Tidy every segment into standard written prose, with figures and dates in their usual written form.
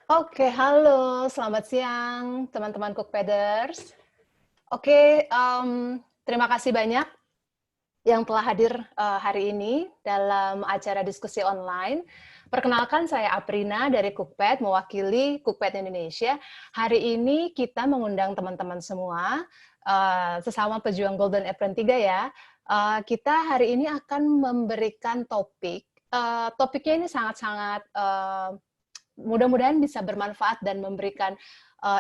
Oke, halo, selamat siang teman-teman Cookpaders. Oke, terima kasih banyak yang telah hadir hari ini dalam acara diskusi online Perkenalkan, saya Aprina dari Cookpad, mewakili Cookpad Indonesia. Hari ini kita mengundang teman-teman semua, sesama pejuang Golden Apron 3 ya. Kita hari ini akan memberikan topik, topiknya ini sangat-sangat mudah-mudahan bisa bermanfaat dan memberikan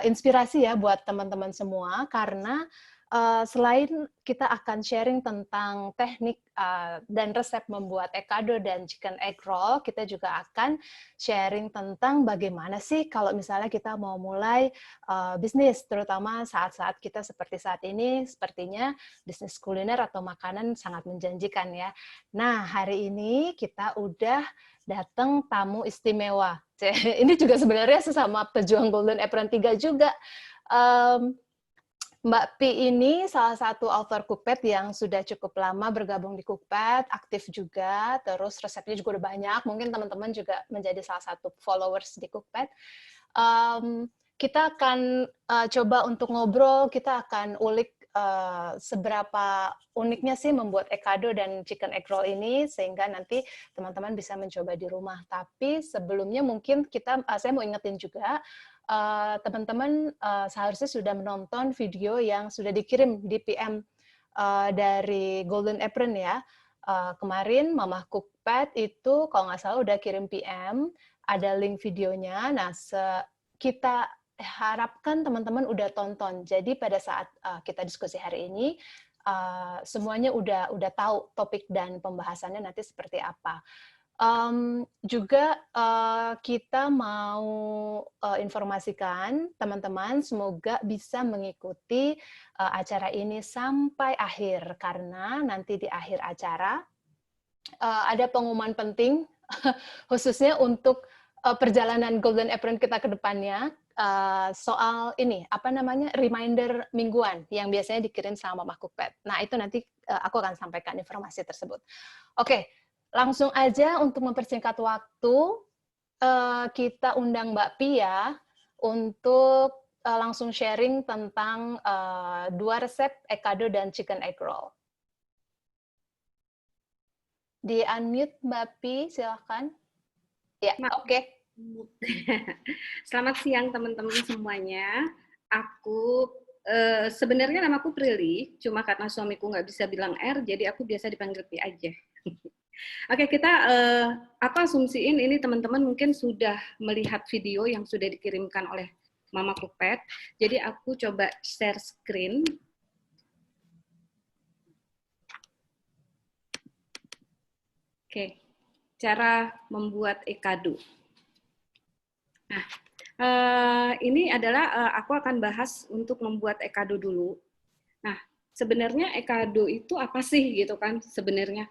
inspirasi ya buat teman-teman semua, karena selain kita akan sharing tentang teknik dan resep membuat ekado dan chicken egg roll, kita juga akan sharing tentang bagaimana sih kalau misalnya kita mau mulai bisnis, terutama saat-saat kita seperti saat ini, sepertinya bisnis kuliner atau makanan sangat menjanjikan ya. Nah, hari ini kita udah datang tamu istimewa. Ini juga sebenarnya sesama pejuang Golden Apron 3 juga. Mbak Pi ini salah satu author Cookpad yang sudah cukup lama bergabung di Cookpad, aktif juga, terus resepnya juga udah banyak. Mungkin teman-teman juga menjadi salah satu followers di Cookpad. Kita akan coba untuk ngobrol, kita akan ulik seberapa uniknya sih membuat ekado dan chicken egg roll ini, sehingga nanti teman-teman bisa mencoba di rumah. Tapi sebelumnya mungkin saya mau ingetin juga, teman-teman seharusnya sudah menonton video yang sudah dikirim di PM dari Golden Apron ya. Kemarin Mama Cookpad itu kalau nggak salah udah kirim PM, ada link videonya. Nah, kita harapkan teman-teman udah tonton. Jadi pada saat kita diskusi hari ini, semuanya udah tahu topik dan pembahasannya nanti seperti apa. Juga kita mau informasikan teman-teman semoga bisa mengikuti acara ini sampai akhir, karena nanti di akhir acara ada pengumuman penting khususnya untuk perjalanan Golden Apron kita ke depannya, soal ini, apa namanya, reminder mingguan yang biasanya dikirim sama Mama Cookpad. Nah, itu nanti aku akan sampaikan informasi tersebut. Oke, langsung aja untuk mempersingkat waktu, kita undang Mbak Pi ya, untuk langsung sharing tentang 2 resep ekado dan chicken egg roll. Di-unmute Mbak Pi, silahkan. Ya, oke. Selamat siang teman-teman semuanya. Aku sebenarnya namaku Prilly, cuma karena suamiku nggak bisa bilang R, jadi aku biasa dipanggil Pi aja. Oke, kita aku asumsiin ini teman-teman mungkin sudah melihat video yang sudah dikirimkan oleh Mama Cookpad. Jadi aku coba share screen. Oke, cara membuat ekado. Nah, ini adalah aku akan bahas untuk membuat ekado dulu. Nah, sebenarnya ekado itu apa sih gitu kan? Sebenarnya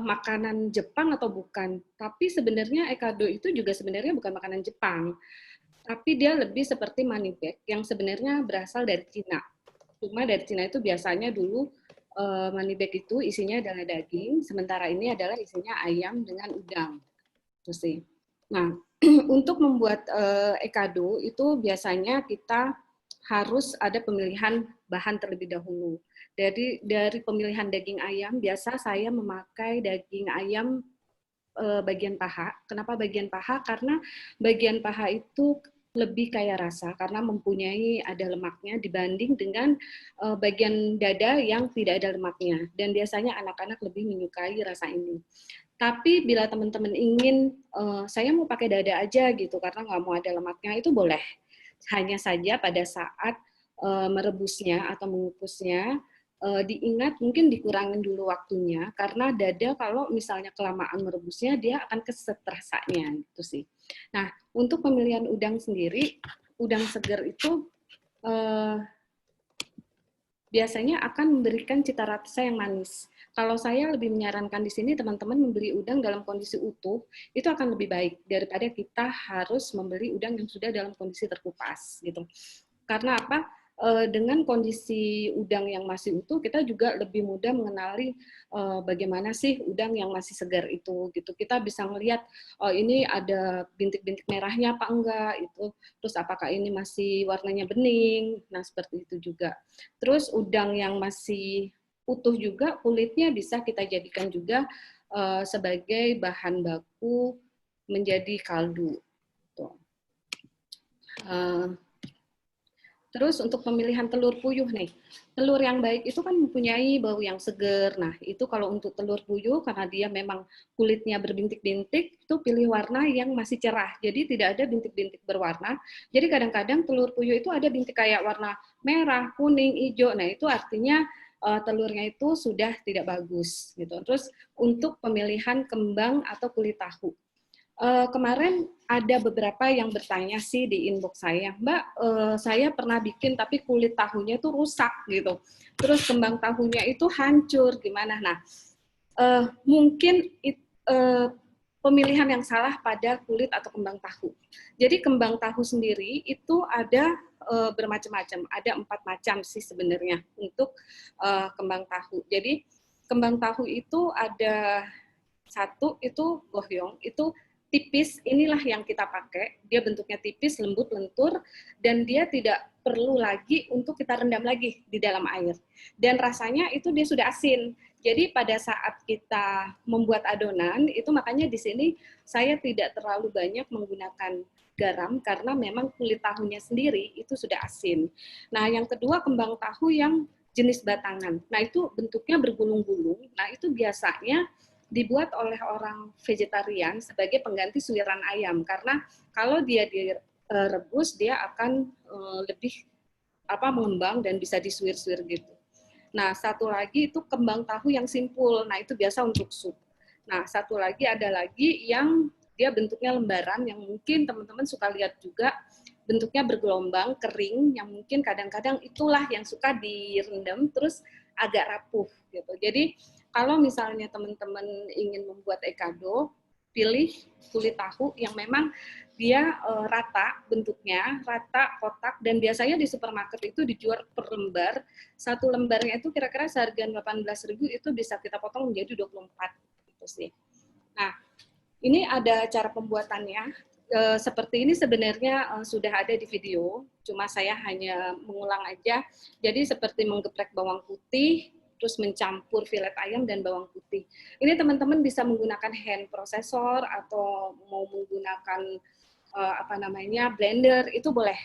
makanan Jepang atau bukan? Tapi sebenarnya ekado itu juga sebenarnya bukan makanan Jepang, tapi dia lebih seperti manibek yang sebenarnya berasal dari Cina. Cuma dari Cina itu biasanya dulu manibek itu isinya adalah daging, sementara ini adalah isinya ayam dengan udang. Itu sih. Nah, untuk membuat ekado itu biasanya kita harus ada pemilihan bahan terlebih dahulu. Dari pemilihan daging ayam, biasa saya memakai daging ayam bagian paha. Kenapa bagian paha? Karena bagian paha itu lebih kaya rasa karena mempunyai ada lemaknya dibanding dengan bagian dada yang tidak ada lemaknya. Dan biasanya anak-anak lebih menyukai rasa ini. Tapi bila teman-teman ingin, saya mau pakai dada aja gitu karena nggak mau ada lemaknya, itu boleh. Hanya saja pada saat merebusnya atau mengukusnya, diingat mungkin dikurangin dulu waktunya, karena dada kalau misalnya kelamaan merebusnya, dia akan keset rasanya, gitu sih. Nah, untuk pemilihan udang sendiri, udang segar itu biasanya akan memberikan cita rasa yang manis. Kalau saya lebih menyarankan di sini teman-teman membeli udang dalam kondisi utuh, itu akan lebih baik daripada kita harus membeli udang yang sudah dalam kondisi terkupas gitu. Karena apa? Dengan kondisi udang yang masih utuh, kita juga lebih mudah mengenali bagaimana sih udang yang masih segar itu gitu. Kita bisa melihat ini ada bintik-bintik merahnya apa enggak itu. Terus apakah ini masih warnanya bening? Nah, seperti itu juga. Terus udang yang masih utuh juga kulitnya bisa kita jadikan juga sebagai bahan baku menjadi kaldu. Tuh. Terus untuk pemilihan telur puyuh nih, telur yang baik itu kan mempunyai bau yang seger. Nah itu kalau untuk telur puyuh karena dia memang kulitnya berbintik-bintik, itu pilih warna yang masih cerah. Jadi tidak ada bintik-bintik berwarna. Jadi kadang-kadang telur puyuh itu ada bintik kayak warna merah, kuning, hijau. Nah itu artinya telurnya itu sudah tidak bagus gitu. Terus untuk pemilihan kembang atau kulit tahu. Kemarin ada beberapa yang bertanya sih di inbox saya, Mbak, saya pernah bikin tapi kulit tahunya itu rusak gitu, terus kembang tahunya itu hancur, gimana? Nah, mungkin pemilihan yang salah pada kulit atau kembang tahu. Jadi kembang tahu sendiri itu ada bermacam-macam, ada 4 macam sih sebenarnya untuk kembang tahu. Jadi kembang tahu itu ada satu itu gohyong, itu tipis, inilah yang kita pakai. Dia bentuknya tipis, lembut, lentur, dan dia tidak perlu lagi untuk kita rendam lagi di dalam air. Dan rasanya itu dia sudah asin. Jadi pada saat kita membuat adonan, itu makanya di sini saya tidak terlalu banyak menggunakan garam, karena memang kulit tahunya sendiri itu sudah asin. Nah, yang kedua kembang tahu yang jenis batangan. Nah, itu bentuknya bergulung-gulung. Nah, itu biasanya dibuat oleh orang vegetarian sebagai pengganti suiran ayam, karena kalau dia direbus dia akan lebih mengembang dan bisa disuir-suir gitu. Nah, satu lagi itu kembang tahu yang simpul. Nah, itu biasa untuk sup. Nah, satu lagi ada lagi yang dia bentuknya lembaran, yang mungkin teman-teman suka lihat juga, bentuknya bergelombang, kering, yang mungkin kadang-kadang itulah yang suka direndam terus agak rapuh gitu. Jadi kalau misalnya teman-teman ingin membuat ekado, pilih kulit tahu yang memang dia rata bentuknya, rata kotak, dan biasanya di supermarket itu dijual per lembar. Satu lembarnya itu kira-kira seharga 18.000, itu bisa kita potong menjadi 24 gitu sih. Nah, ini ada cara pembuatannya. Seperti ini sebenarnya sudah ada di video, cuma saya hanya mengulang aja. Jadi seperti menggeprek bawang putih, terus mencampur filet ayam dan bawang putih. Ini teman-teman bisa menggunakan hand processor atau mau menggunakan blender, itu boleh,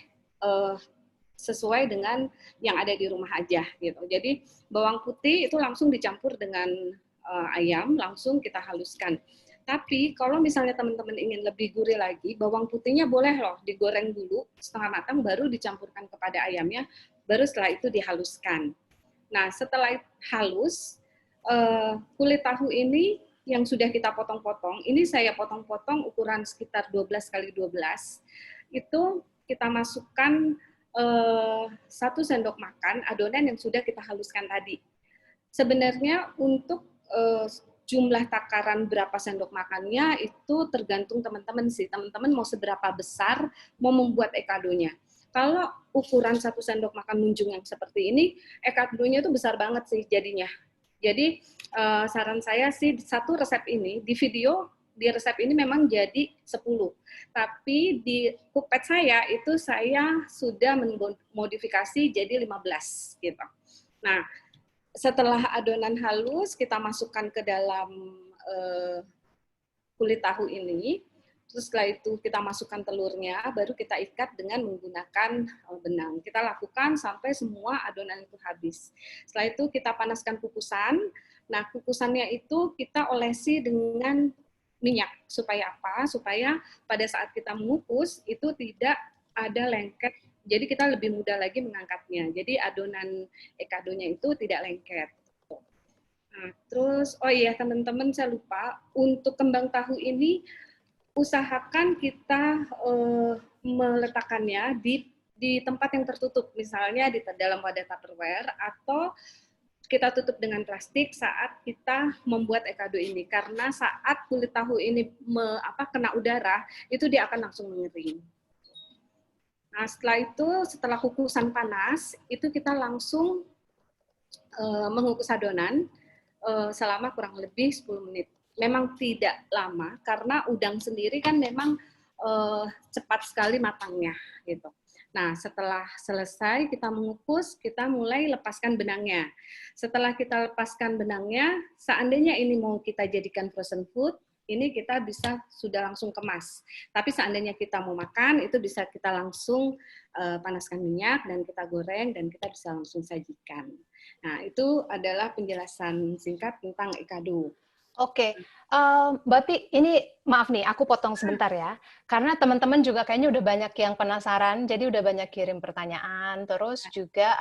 sesuai dengan yang ada di rumah aja gitu. Jadi bawang putih itu langsung dicampur dengan ayam, langsung kita haluskan. Tapi kalau misalnya teman-teman ingin lebih gurih lagi, bawang putihnya boleh loh digoreng dulu setengah matang, baru dicampurkan kepada ayamnya, baru setelah itu dihaluskan. Nah, setelah halus, kulit tahu ini yang sudah kita potong-potong, ini saya potong-potong ukuran sekitar 12 kali 12, itu kita masukkan 1 sendok makan adonan yang sudah kita haluskan tadi. Sebenarnya untuk jumlah takaran berapa sendok makannya itu tergantung teman-teman sih. Teman-teman mau seberapa besar mau membuat ekadonya. Kalau ukuran 1 sendok makan munjung yang seperti ini, ekadonya itu besar banget sih jadinya. Jadi saran saya sih satu resep ini, di video di resep ini memang jadi 10. Tapi di Cookpad saya itu saya sudah memodifikasi jadi 15 gitu. Nah, setelah adonan halus, kita masukkan ke dalam kulit tahu ini. Terus setelah itu kita masukkan telurnya, baru kita ikat dengan menggunakan benang. Kita lakukan sampai semua adonan itu habis. Setelah itu kita panaskan kukusan. Nah, kukusannya itu kita olesi dengan minyak. Supaya apa? Supaya pada saat kita mengukus, itu tidak ada lengket. Jadi kita lebih mudah lagi mengangkatnya. Jadi adonan ekadonya itu tidak lengket. Nah, terus, oh iya teman-teman saya lupa, untuk kembang tahu ini, usahakan kita meletakkannya di tempat yang tertutup, misalnya di dalam wadah Tupperware, atau kita tutup dengan plastik saat kita membuat ekado ini, karena saat kulit tahu ini kena udara, itu dia akan langsung mengering. Nah, setelah kukusan panas, itu kita langsung mengukus adonan selama kurang lebih 10 menit. Memang tidak lama karena udang sendiri kan memang cepat sekali matangnya gitu. Nah, setelah selesai kita mengukus, kita mulai lepaskan benangnya. Setelah kita lepaskan benangnya, seandainya ini mau kita jadikan frozen food, ini kita bisa sudah langsung kemas. Tapi seandainya kita mau makan, itu bisa kita langsung panaskan minyak dan kita goreng dan kita bisa langsung sajikan. Nah, itu adalah penjelasan singkat tentang ikado. Oke, Mbak Pi, ini maaf nih, aku potong sebentar ya, karena teman-teman juga kayaknya udah banyak yang penasaran, jadi udah banyak kirim pertanyaan, terus juga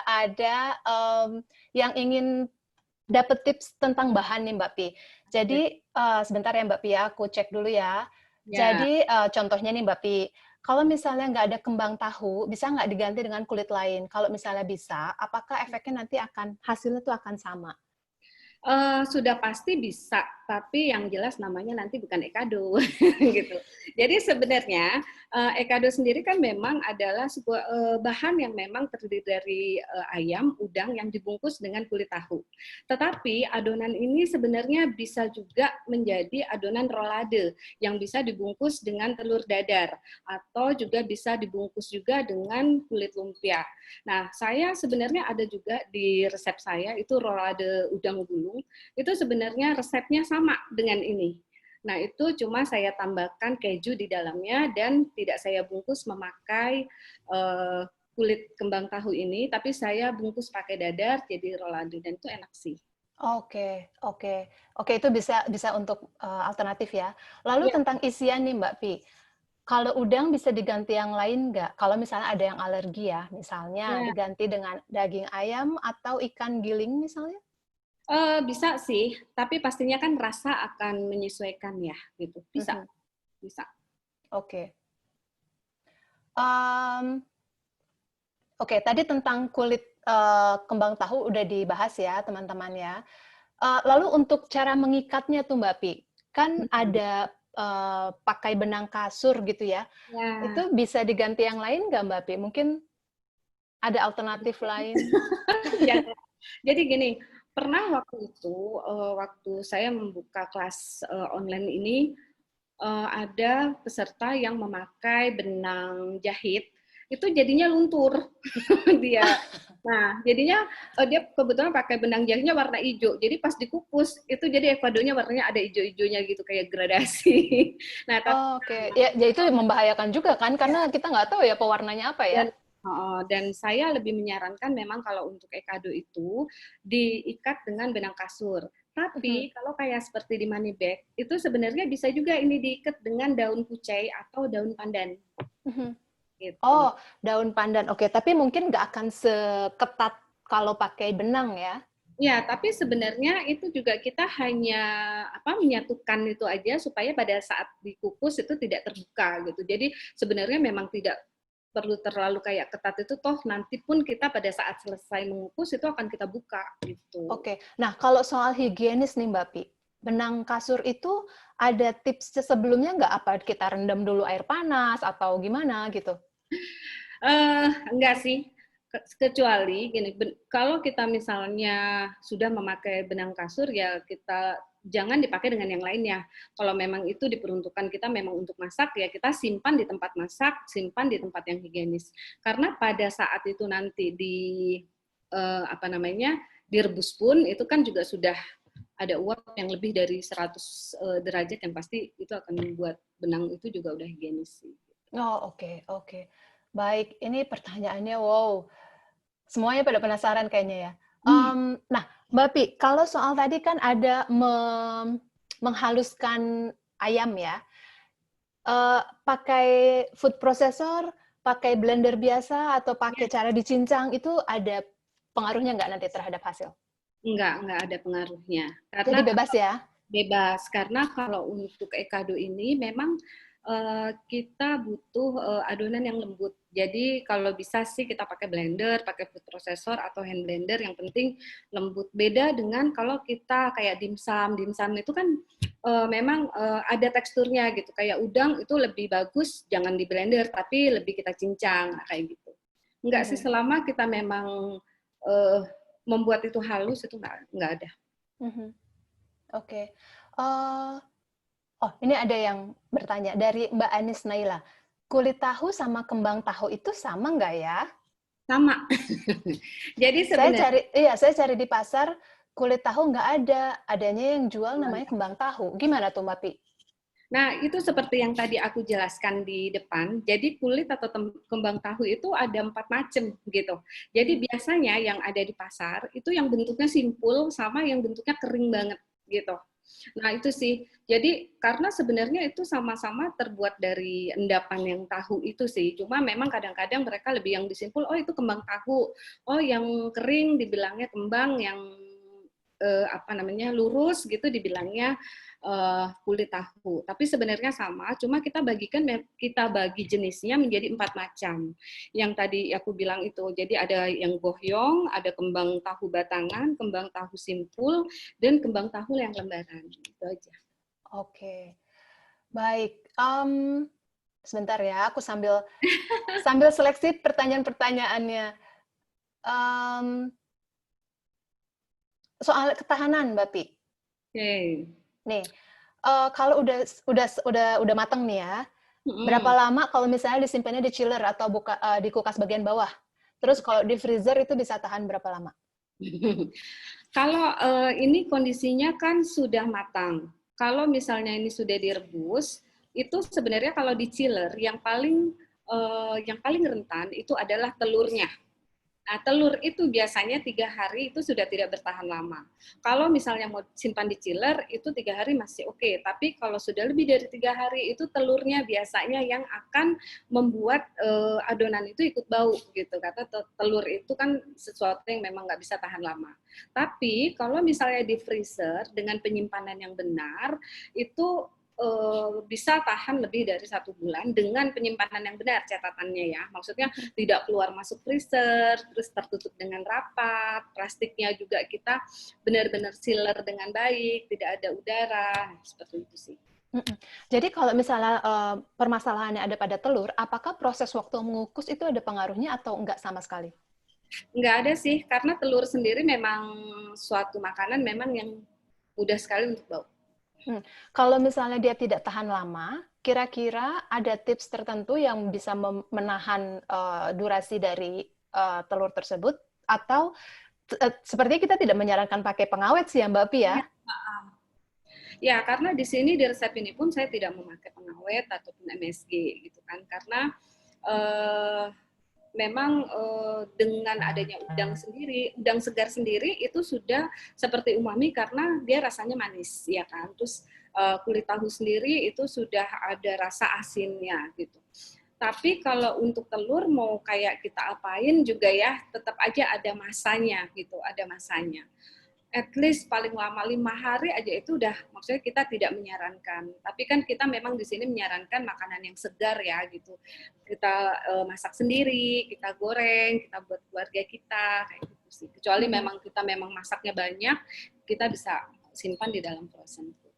ada yang ingin dapat tips tentang bahan nih Mbak Pi. Jadi sebentar ya Mbak Pi ya, aku cek dulu ya. Ya. Jadi contohnya nih Mbak Pi, kalau misalnya nggak ada kembang tahu, bisa nggak diganti dengan kulit lain? Kalau misalnya bisa, apakah efeknya nanti hasilnya tuh akan sama? Sudah pasti bisa, tapi yang jelas namanya nanti bukan ekado, gitu. Jadi sebenarnya ekado sendiri kan memang adalah sebuah bahan yang memang terdiri dari ayam, udang yang dibungkus dengan kulit tahu. Tetapi adonan ini sebenarnya bisa juga menjadi adonan rolade yang bisa dibungkus dengan telur dadar atau juga bisa dibungkus juga dengan kulit lumpia. Nah, saya sebenarnya ada juga di resep saya itu rolade udang gulung. Itu sebenarnya resepnya sama dengan ini. Nah, itu cuma saya tambahkan keju di dalamnya dan tidak saya bungkus memakai kulit kembang tahu ini, tapi saya bungkus pakai dadar jadi rolado dan itu enak sih. Oke, itu bisa untuk alternatif ya. Lalu Ya, tentang isian nih Mbak Pi, kalau udang bisa diganti yang lain nggak? Kalau misalnya ada yang alergi ya, misalnya ya. diganti dengan daging ayam atau ikan giling misalnya? Bisa sih, tapi pastinya kan rasa akan menyesuaikan ya, gitu. Bisa, Mhm, bisa. oke. Mmm, oke, tadi tentang kulit, kembang tahu udah dibahas ya, teman-teman ya. Lalu untuk cara mengikatnya tuh, Mbak Pi, kan Hmm. ada, pakai benang kasur gitu ya, Ya, itu bisa diganti yang lain nggak, Mbak Pi? Mungkin ada alternatif lain? ya. Jadi gini, pernah waktu itu, waktu saya membuka kelas online ini, ada peserta yang memakai benang jahit, itu jadinya luntur dia. Nah, jadinya dia kebetulan pakai benang jahitnya warna hijau. Jadi pas dikukus itu jadi ekadonya warnanya ada hijau-hijaunya gitu kayak gradasi. Nah, tapi Oh, oke. Ya itu membahayakan juga kan, karena kita nggak tahu ya pewarnanya apa ya? dan dan saya lebih menyarankan memang kalau untuk ekado itu diikat dengan benang kasur. Mhm, Tapi kalau kayak seperti di money bag itu sebenarnya bisa juga ini diikat dengan daun kucai atau daun pandan mhm. gitu. Oh, daun pandan, oke. Tapi mungkin nggak akan seketat kalau pakai benang ya? Ya, tapi sebenarnya itu juga kita hanya menyatukan itu aja supaya pada saat dikukus itu tidak terbuka gitu. Jadi sebenarnya memang tidak perlu terlalu kayak ketat itu toh nanti pun kita pada saat selesai mengukus itu akan kita buka gitu. Oke. Nah, kalau soal higienis nih, Mbak Pi, benang kasur itu ada tips sebelumnya nggak? Apa kita rendam dulu air panas atau gimana gitu? Enggak sih, kecuali gini, kalau kita misalnya sudah memakai benang kasur ya kita jangan dipakai dengan yang lainnya. Kalau memang itu diperuntukkan kita memang untuk masak ya kita simpan di tempat masak, simpan di tempat yang higienis. Karena pada saat itu nanti direbus pun itu kan juga sudah ada uap yang lebih dari 100 derajat yang pasti itu akan membuat benang itu juga udah higienis sih. Oh, oke. Baik, ini pertanyaannya wow, semuanya pada penasaran kayaknya ya. Nah, Mbak Pi, kalau soal tadi kan ada menghaluskan ayam ya, pakai food processor, pakai blender biasa, atau pakai cara dicincang, itu ada pengaruhnya nggak nanti terhadap hasil? Enggak ada pengaruhnya. Jadi Karena bebas ya? bebas, karena kalau untuk ekado ini memang kita butuh adonan yang lembut. Jadi kalau bisa sih kita pakai blender, pakai food processor atau hand blender, yang penting lembut. Beda dengan kalau kita kayak dimsum, dimsum itu kan memang ada teksturnya gitu. Kayak udang itu lebih bagus jangan di blender, tapi lebih kita cincang kayak gitu. Enggak sih Mhm, selama kita memang uh, membuat itu halus itu enggak ada. mhm, oke. Eee, oh, ini ada yang bertanya dari Mbak Anis Naila, kulit tahu sama kembang tahu itu sama nggak ya? Sama. Jadi sebenarnya Saya cari di pasar, kulit tahu nggak ada, adanya yang jual namanya kembang tahu. Gimana tuh Mbak Pi? Nah, itu seperti yang tadi aku jelaskan di depan. Jadi kulit atau kembang tahu itu ada 4 macam gitu. Jadi biasanya yang ada di pasar itu yang bentuknya simpul sama yang bentuknya kering banget gitu. Nah, itu sih. Jadi karena sebenarnya itu sama-sama terbuat dari endapan yang tahu itu sih. Cuma memang kadang-kadang mereka lebih yang disimpul, oh itu kembang tahu. Oh, yang kering dibilangnya kembang, yang apa namanya lurus gitu dibilangnya kulit tahu. Tapi sebenarnya sama, cuma kita bagi jenisnya menjadi 4 macam. Yang tadi aku bilang itu, jadi ada yang gohyong, ada kembang tahu batangan, kembang tahu simpul, dan kembang tahu yang lembaran. Itu aja. Oke, baik. Sebentar ya, aku sambil seleksi pertanyaan-pertanyaannya. Soal ketahanan, Mbak Pi. Oke. Nih, kalau udah mateng nih ya, berapa lama kalau misalnya disimpannya di chiller atau di kulkas bagian bawah? Terus kalau di freezer itu bisa tahan berapa lama? Kalau ini kondisinya kan sudah matang. Kalau misalnya ini sudah direbus, itu sebenarnya kalau di chiller yang paling rentan itu adalah telurnya. Nah, telur itu biasanya 3 hari itu sudah tidak bertahan lama. Kalau misalnya mau simpan di chiller, itu 3 hari masih oke. Tapi kalau sudah lebih dari 3 hari, itu telurnya biasanya yang akan membuat adonan itu ikut bau gitu. Karena telur itu kan sesuatu yang memang nggak bisa tahan lama. Tapi kalau misalnya di freezer dengan penyimpanan yang benar, itu bisa tahan lebih dari 1 bulan dengan penyimpanan yang benar catatannya ya. Maksudnya tidak keluar masuk freezer, terus tertutup dengan rapat, plastiknya juga kita benar-benar sealer dengan baik, tidak ada udara, seperti itu sih. Jadi kalau misalnya permasalahannya ada pada telur, apakah proses waktu mengukus itu ada pengaruhnya atau enggak sama sekali? Enggak ada sih, karena telur sendiri memang suatu makanan memang yang mudah sekali untuk bau. Kalau misalnya dia tidak tahan lama, kira-kira ada tips tertentu yang bisa menahan durasi dari telur tersebut? Atau sepertinya kita tidak menyarankan pakai pengawet sih ya Mbak Pi ya? Ya, karena di sini di resep ini pun saya tidak memakai pengawet ataupun MSG gitu kan, karena memang dengan adanya udang segar sendiri itu sudah seperti umami karena dia rasanya manis, ya kan. Terus kulit tahu sendiri itu sudah ada rasa asinnya gitu. Tapi kalau untuk telur mau kayak kita apain juga ya, tetap aja ada masanya gitu, ada masanya. At least paling lama 5 hari aja itu udah, maksudnya kita tidak menyarankan. Tapi kan kita memang di sini menyarankan makanan yang segar ya gitu. Kita masak sendiri, kita goreng, kita buat keluarga kita kayak gitu sih. Kecuali memang kita memang masaknya banyak, kita bisa simpan di dalam frozen food.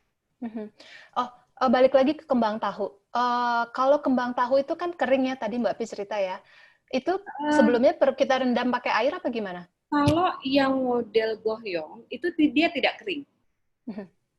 Oh, balik lagi ke kembang tahu. Kalau kembang tahu itu kan keringnya tadi Mbak Pi cerita ya. Itu sebelumnya kita rendam pakai air apa gimana? Kalau yang model gohyong itu dia tidak kering.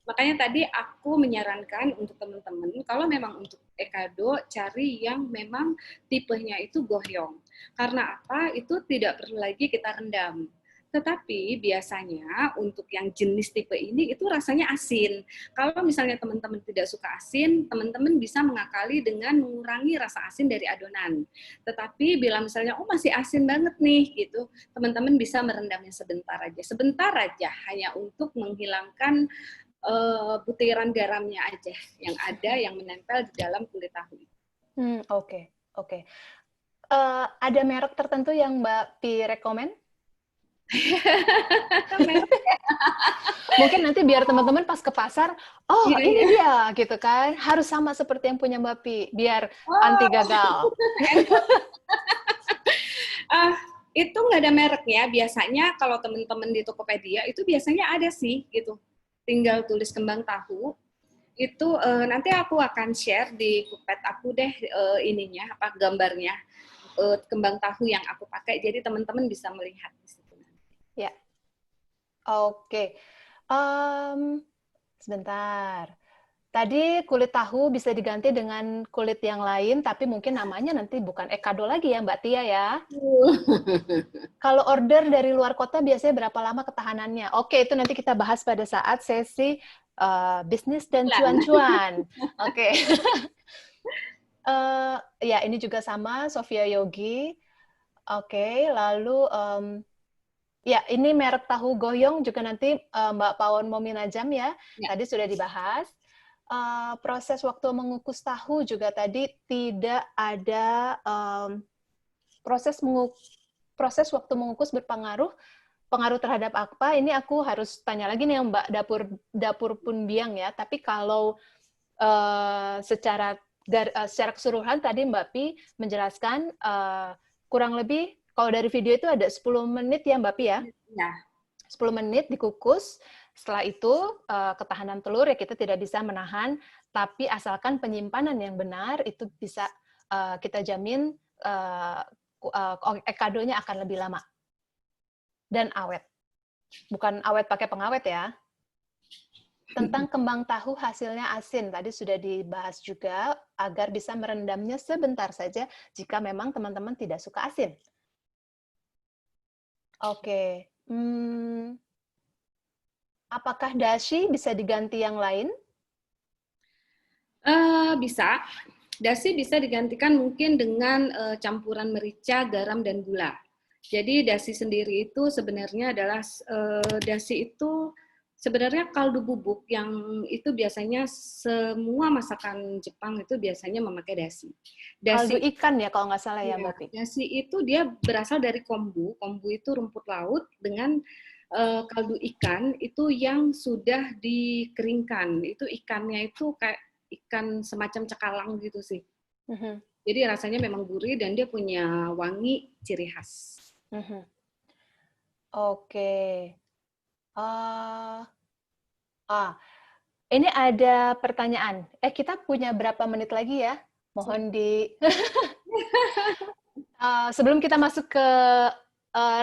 Makanya tadi aku menyarankan untuk teman-teman, kalau memang untuk ekado, cari yang memang tipenya itu gohyong. Karena apa? Itu tidak perlu lagi kita rendam. Tetapi biasanya untuk yang jenis tipe ini itu rasanya asin. Kalau misalnya teman-teman tidak suka asin, teman-teman bisa mengakali dengan mengurangi rasa asin dari adonan. Tetapi bila misalnya, oh masih asin banget nih, gitu, teman-teman bisa merendamnya sebentar aja, hanya untuk menghilangkan butiran garamnya aja yang ada yang menempel di dalam kulit tahu. Oke. Ada merek tertentu yang Mbak Pi rekomen? Mungkin nanti biar teman-teman pas ke pasar, oh ini dia gitu kan, harus sama seperti yang punya Mbak Pi, biar anti gagal. Itu nggak ada mereknya, biasanya kalau teman-teman di Tokopedia itu biasanya ada sih gitu. Tinggal tulis kembang tahu, itu nanti aku akan share di Cookpad aku deh ininya apa gambarnya kembang tahu yang aku pakai, jadi teman-teman bisa melihat di situ. Ya, oke. Sebentar. Tadi kulit tahu bisa diganti dengan kulit yang lain, tapi mungkin namanya nanti bukan ekado lagi ya Mbak Tia ya. Kalau order dari luar kota biasanya berapa lama ketahanannya? Oke, itu nanti kita bahas pada saat sesi bisnis dan cuan-cuan. Oke. Ya, ini juga sama, Sofia Yogi. Oke, lalu ya, ini merek tahu goyong juga nanti Mbak Pawon mau minajam ya. Tadi sudah dibahas. Proses waktu mengukus tahu juga tadi tidak ada proses waktu mengukus pengaruh terhadap apa? Ini aku harus tanya lagi nih Mbak dapur pun biang ya. Tapi kalau secara keseluruhan tadi Mbak Pi menjelaskan kurang lebih kalau dari video itu ada 10 menit ya Mbak Pi ya? Ya. 10 menit dikukus. Setelah itu ketahanan telur ya kita tidak bisa menahan, tapi asalkan penyimpanan yang benar itu bisa kita jamin ekadonya akan lebih lama dan awet. Bukan awet pakai pengawet ya. Tentang kembang tahu hasilnya asin, tadi sudah dibahas juga agar bisa merendamnya sebentar saja jika memang teman-teman tidak suka asin. Oke. Apakah dashi bisa diganti yang lain? Bisa. Dashi bisa digantikan mungkin dengan campuran merica, garam, dan gula. Jadi dashi sendiri itu sebenarnya adalah dashi itu sebenarnya kaldu bubuk yang itu biasanya semua masakan Jepang itu biasanya memakai dashi. Kaldu ikan ya kalau nggak salah ya Mbak Pi. Dashi itu dia berasal dari kombu. Kombu itu rumput laut dengan kaldu ikan itu yang sudah dikeringkan. Itu ikannya itu kayak ikan semacam cakalang gitu sih. Jadi rasanya memang gurih dan dia punya wangi ciri khas. Oke. Ini ada pertanyaan. Kita punya berapa menit lagi ya? Mohon di... sebelum kita masuk ke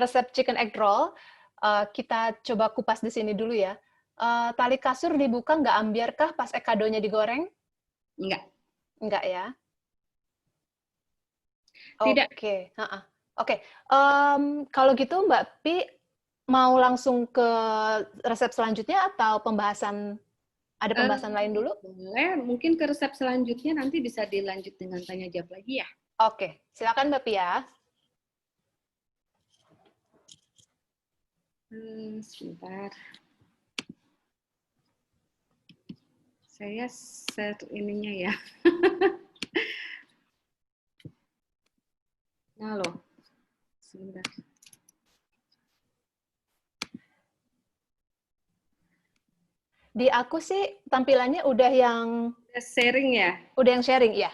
resep chicken egg roll, kita coba kupas di sini dulu ya. Tali kasur dibuka nggak ambiarkah pas ekadonya digoreng? Enggak. Enggak ya? Tidak. Oke. Kalau gitu Mbak Pi mau langsung ke resep selanjutnya atau ada pembahasan lain dulu? Boleh, mungkin ke resep selanjutnya nanti bisa dilanjut dengan tanya jawab lagi ya. Oke, silakan Mbak Pi ya. Sebentar. Saya share ininya ya. Nah loh, sebentar. Di aku sih tampilannya udah yang sharing ya. Udah yang sharing ya.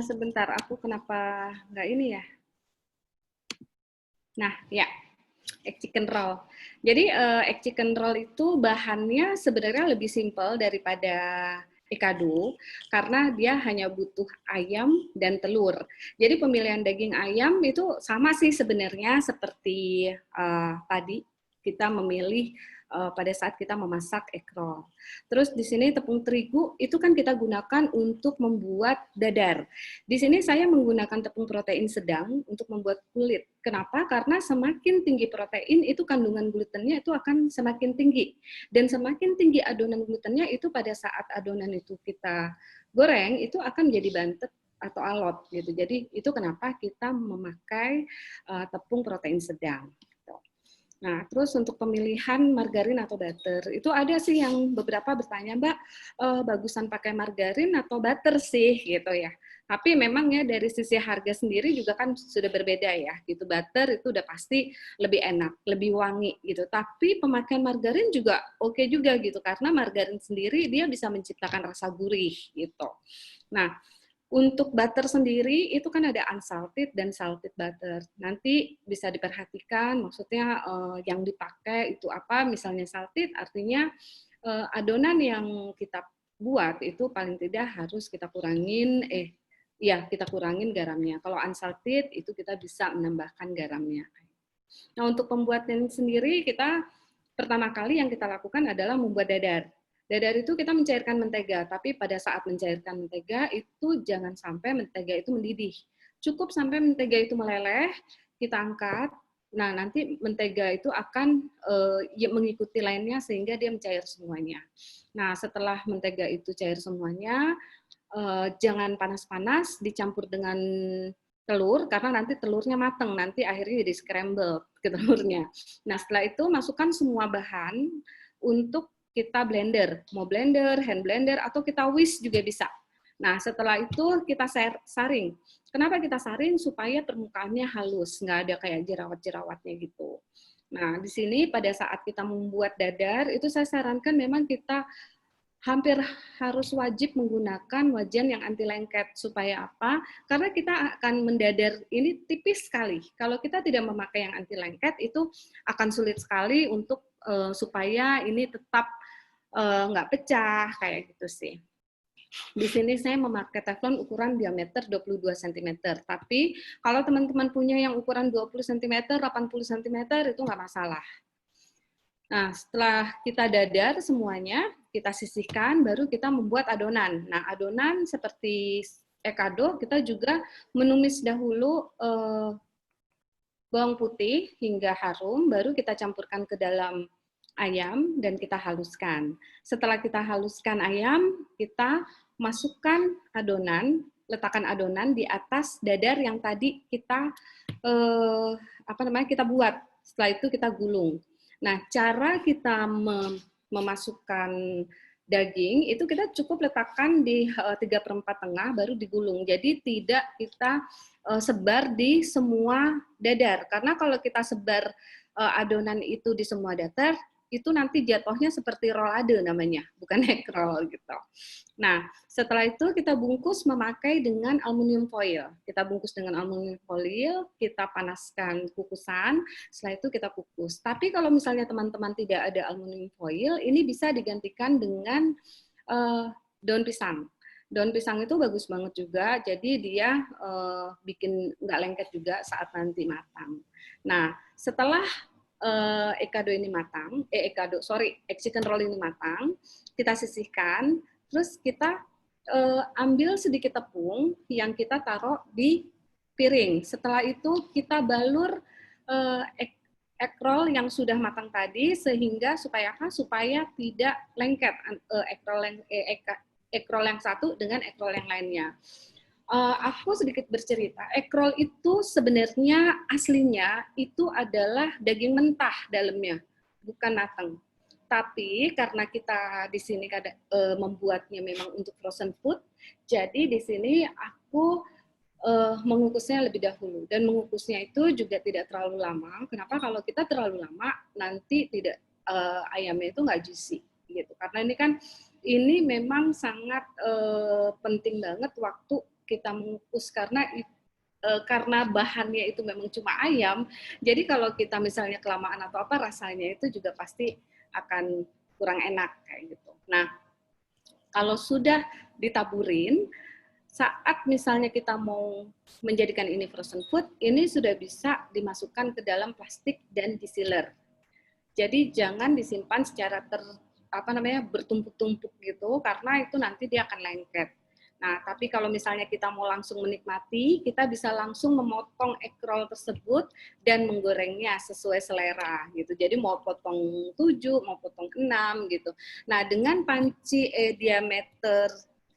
Sebentar, aku kenapa nggak ini ya? Nah, ya. Egg chicken roll. Jadi egg chicken roll itu bahannya sebenarnya lebih simpel daripada ekado karena dia hanya butuh ayam dan telur. Jadi pemilihan daging ayam itu sama sih sebenarnya seperti tadi kita memilih pada saat kita memasak egg roll. Terus di sini tepung terigu itu kan kita gunakan untuk membuat dadar. Di sini saya menggunakan tepung protein sedang untuk membuat kulit. Kenapa? Karena semakin tinggi protein itu kandungan glutennya itu akan semakin tinggi. Dan semakin tinggi adonan glutennya itu pada saat adonan itu kita goreng itu akan menjadi bantet atau alot gitu. Jadi itu kenapa kita memakai tepung protein sedang. Nah, terus untuk pemilihan margarin atau butter, itu ada sih yang beberapa bertanya, Mbak, bagusan pakai margarin atau butter sih, gitu ya. Tapi memang ya dari sisi harga sendiri juga kan sudah berbeda ya, gitu. Butter itu udah pasti lebih enak, lebih wangi gitu. Tapi pemakaian margarin juga oke juga gitu, karena margarin sendiri dia bisa menciptakan rasa gurih gitu. Nah, untuk butter sendiri itu kan ada unsalted dan salted butter. Nanti bisa diperhatikan maksudnya yang dipakai itu apa. Misalnya salted artinya adonan yang kita buat itu paling tidak harus kita kurangin kita kurangin garamnya. Kalau unsalted itu kita bisa menambahkan garamnya. Nah, untuk pembuatan sendiri kita pertama kali yang kita lakukan adalah membuat dadar. Dadar itu kita mencairkan mentega, tapi pada saat mencairkan mentega itu jangan sampai mentega itu mendidih. Cukup sampai mentega itu meleleh, kita angkat. Nah, nanti mentega itu akan mengikuti lainnya sehingga dia mencair semuanya. Nah, setelah mentega itu cair semuanya, jangan panas-panas, dicampur dengan telur, karena nanti telurnya matang, nanti akhirnya jadi scramble ke telurnya. Nah, setelah itu masukkan semua bahan untuk kita blender, mau blender, hand blender, atau kita whisk juga bisa. Nah, setelah itu kita saring. Kenapa kita saring? Supaya permukaannya halus, nggak ada kayak jerawat-jerawatnya gitu. Nah, di sini pada saat kita membuat dadar, itu saya sarankan memang kita hampir harus wajib menggunakan wajan yang anti lengket. Supaya apa? Karena kita akan mendadar ini tipis sekali. Kalau kita tidak memakai yang anti lengket, itu akan sulit sekali untuk supaya ini tetap nggak pecah, kayak gitu sih. Di sini saya memakai teflon ukuran diameter 22 cm. Tapi kalau teman-teman punya yang ukuran 20 cm, 80 cm, itu nggak masalah. Nah, setelah kita dadar semuanya, kita sisihkan, baru kita membuat adonan. Nah, adonan seperti ekado, kita juga menumis dahulu bawang putih hingga harum, baru kita campurkan ke dalam ayam dan kita haluskan. Setelah kita haluskan ayam, kita masukkan adonan, letakkan adonan di atas dadar yang tadi kita kita buat. Setelah itu kita gulung. Nah, cara kita memasukkan daging itu kita cukup letakkan di 3/4 tengah baru digulung. Jadi tidak kita sebar di semua dadar. Karena kalau kita sebar adonan itu di semua dadar, itu nanti jatuhnya seperti rolade namanya, bukan egg roll gitu. Nah, setelah itu kita bungkus memakai dengan aluminium foil. Kita bungkus dengan aluminium foil, kita panaskan kukusan, setelah itu kita kukus. Tapi kalau misalnya teman-teman tidak ada aluminium foil, ini bisa digantikan dengan daun pisang. Daun pisang itu bagus banget juga, jadi dia bikin nggak lengket juga saat nanti matang. Nah, setelah egg chicken roll ini matang, kita sisihkan, terus kita ambil sedikit tepung yang kita taruh di piring. Setelah itu kita balur egg roll yang sudah matang tadi sehingga supaya tidak lengket egg roll yang satu dengan egg roll yang lainnya. Aku sedikit bercerita, egg roll itu sebenarnya aslinya itu adalah daging mentah dalamnya, bukan matang. Tapi karena kita di sini membuatnya memang untuk frozen food, jadi di sini aku mengukusnya lebih dahulu. Dan mengukusnya itu juga tidak terlalu lama. Kenapa? Kalau kita terlalu lama, nanti tidak ayamnya itu nggak juicy. Gitu. Karena ini memang sangat penting banget waktu kita mengukus karena bahannya itu memang cuma ayam, jadi kalau kita misalnya kelamaan atau apa, rasanya itu juga pasti akan kurang enak kayak gitu. Nah, kalau sudah ditaburin, saat misalnya kita mau menjadikan ini frozen food, ini sudah bisa dimasukkan ke dalam plastik dan disealer. Jadi jangan disimpan secara bertumpuk-tumpuk gitu, karena itu nanti dia akan lengket. Nah, tapi kalau misalnya kita mau langsung menikmati, kita bisa langsung memotong egg roll tersebut dan menggorengnya sesuai selera gitu. Jadi mau potong 7, mau potong 6 gitu. Nah, dengan panci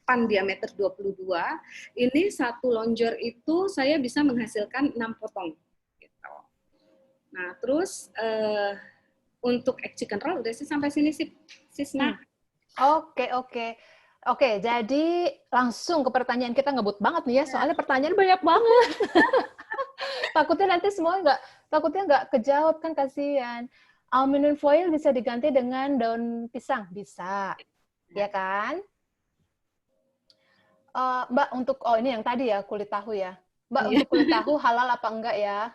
pan diameter 22, ini satu lonjor itu saya bisa menghasilkan 6 potong gitu. Nah, terus untuk egg chicken roll udah sih sampai sini sih, Sisna. Oke, jadi langsung ke pertanyaan kita, ngebut banget nih ya, soalnya pertanyaan banyak banget. Takutnya nanti semua nggak kejawab kan, kasihan. Aluminium foil bisa diganti dengan daun pisang, bisa, ya kan? Mbak, untuk ini yang tadi ya, kulit tahu ya. Mbak, untuk kulit tahu halal apa enggak ya?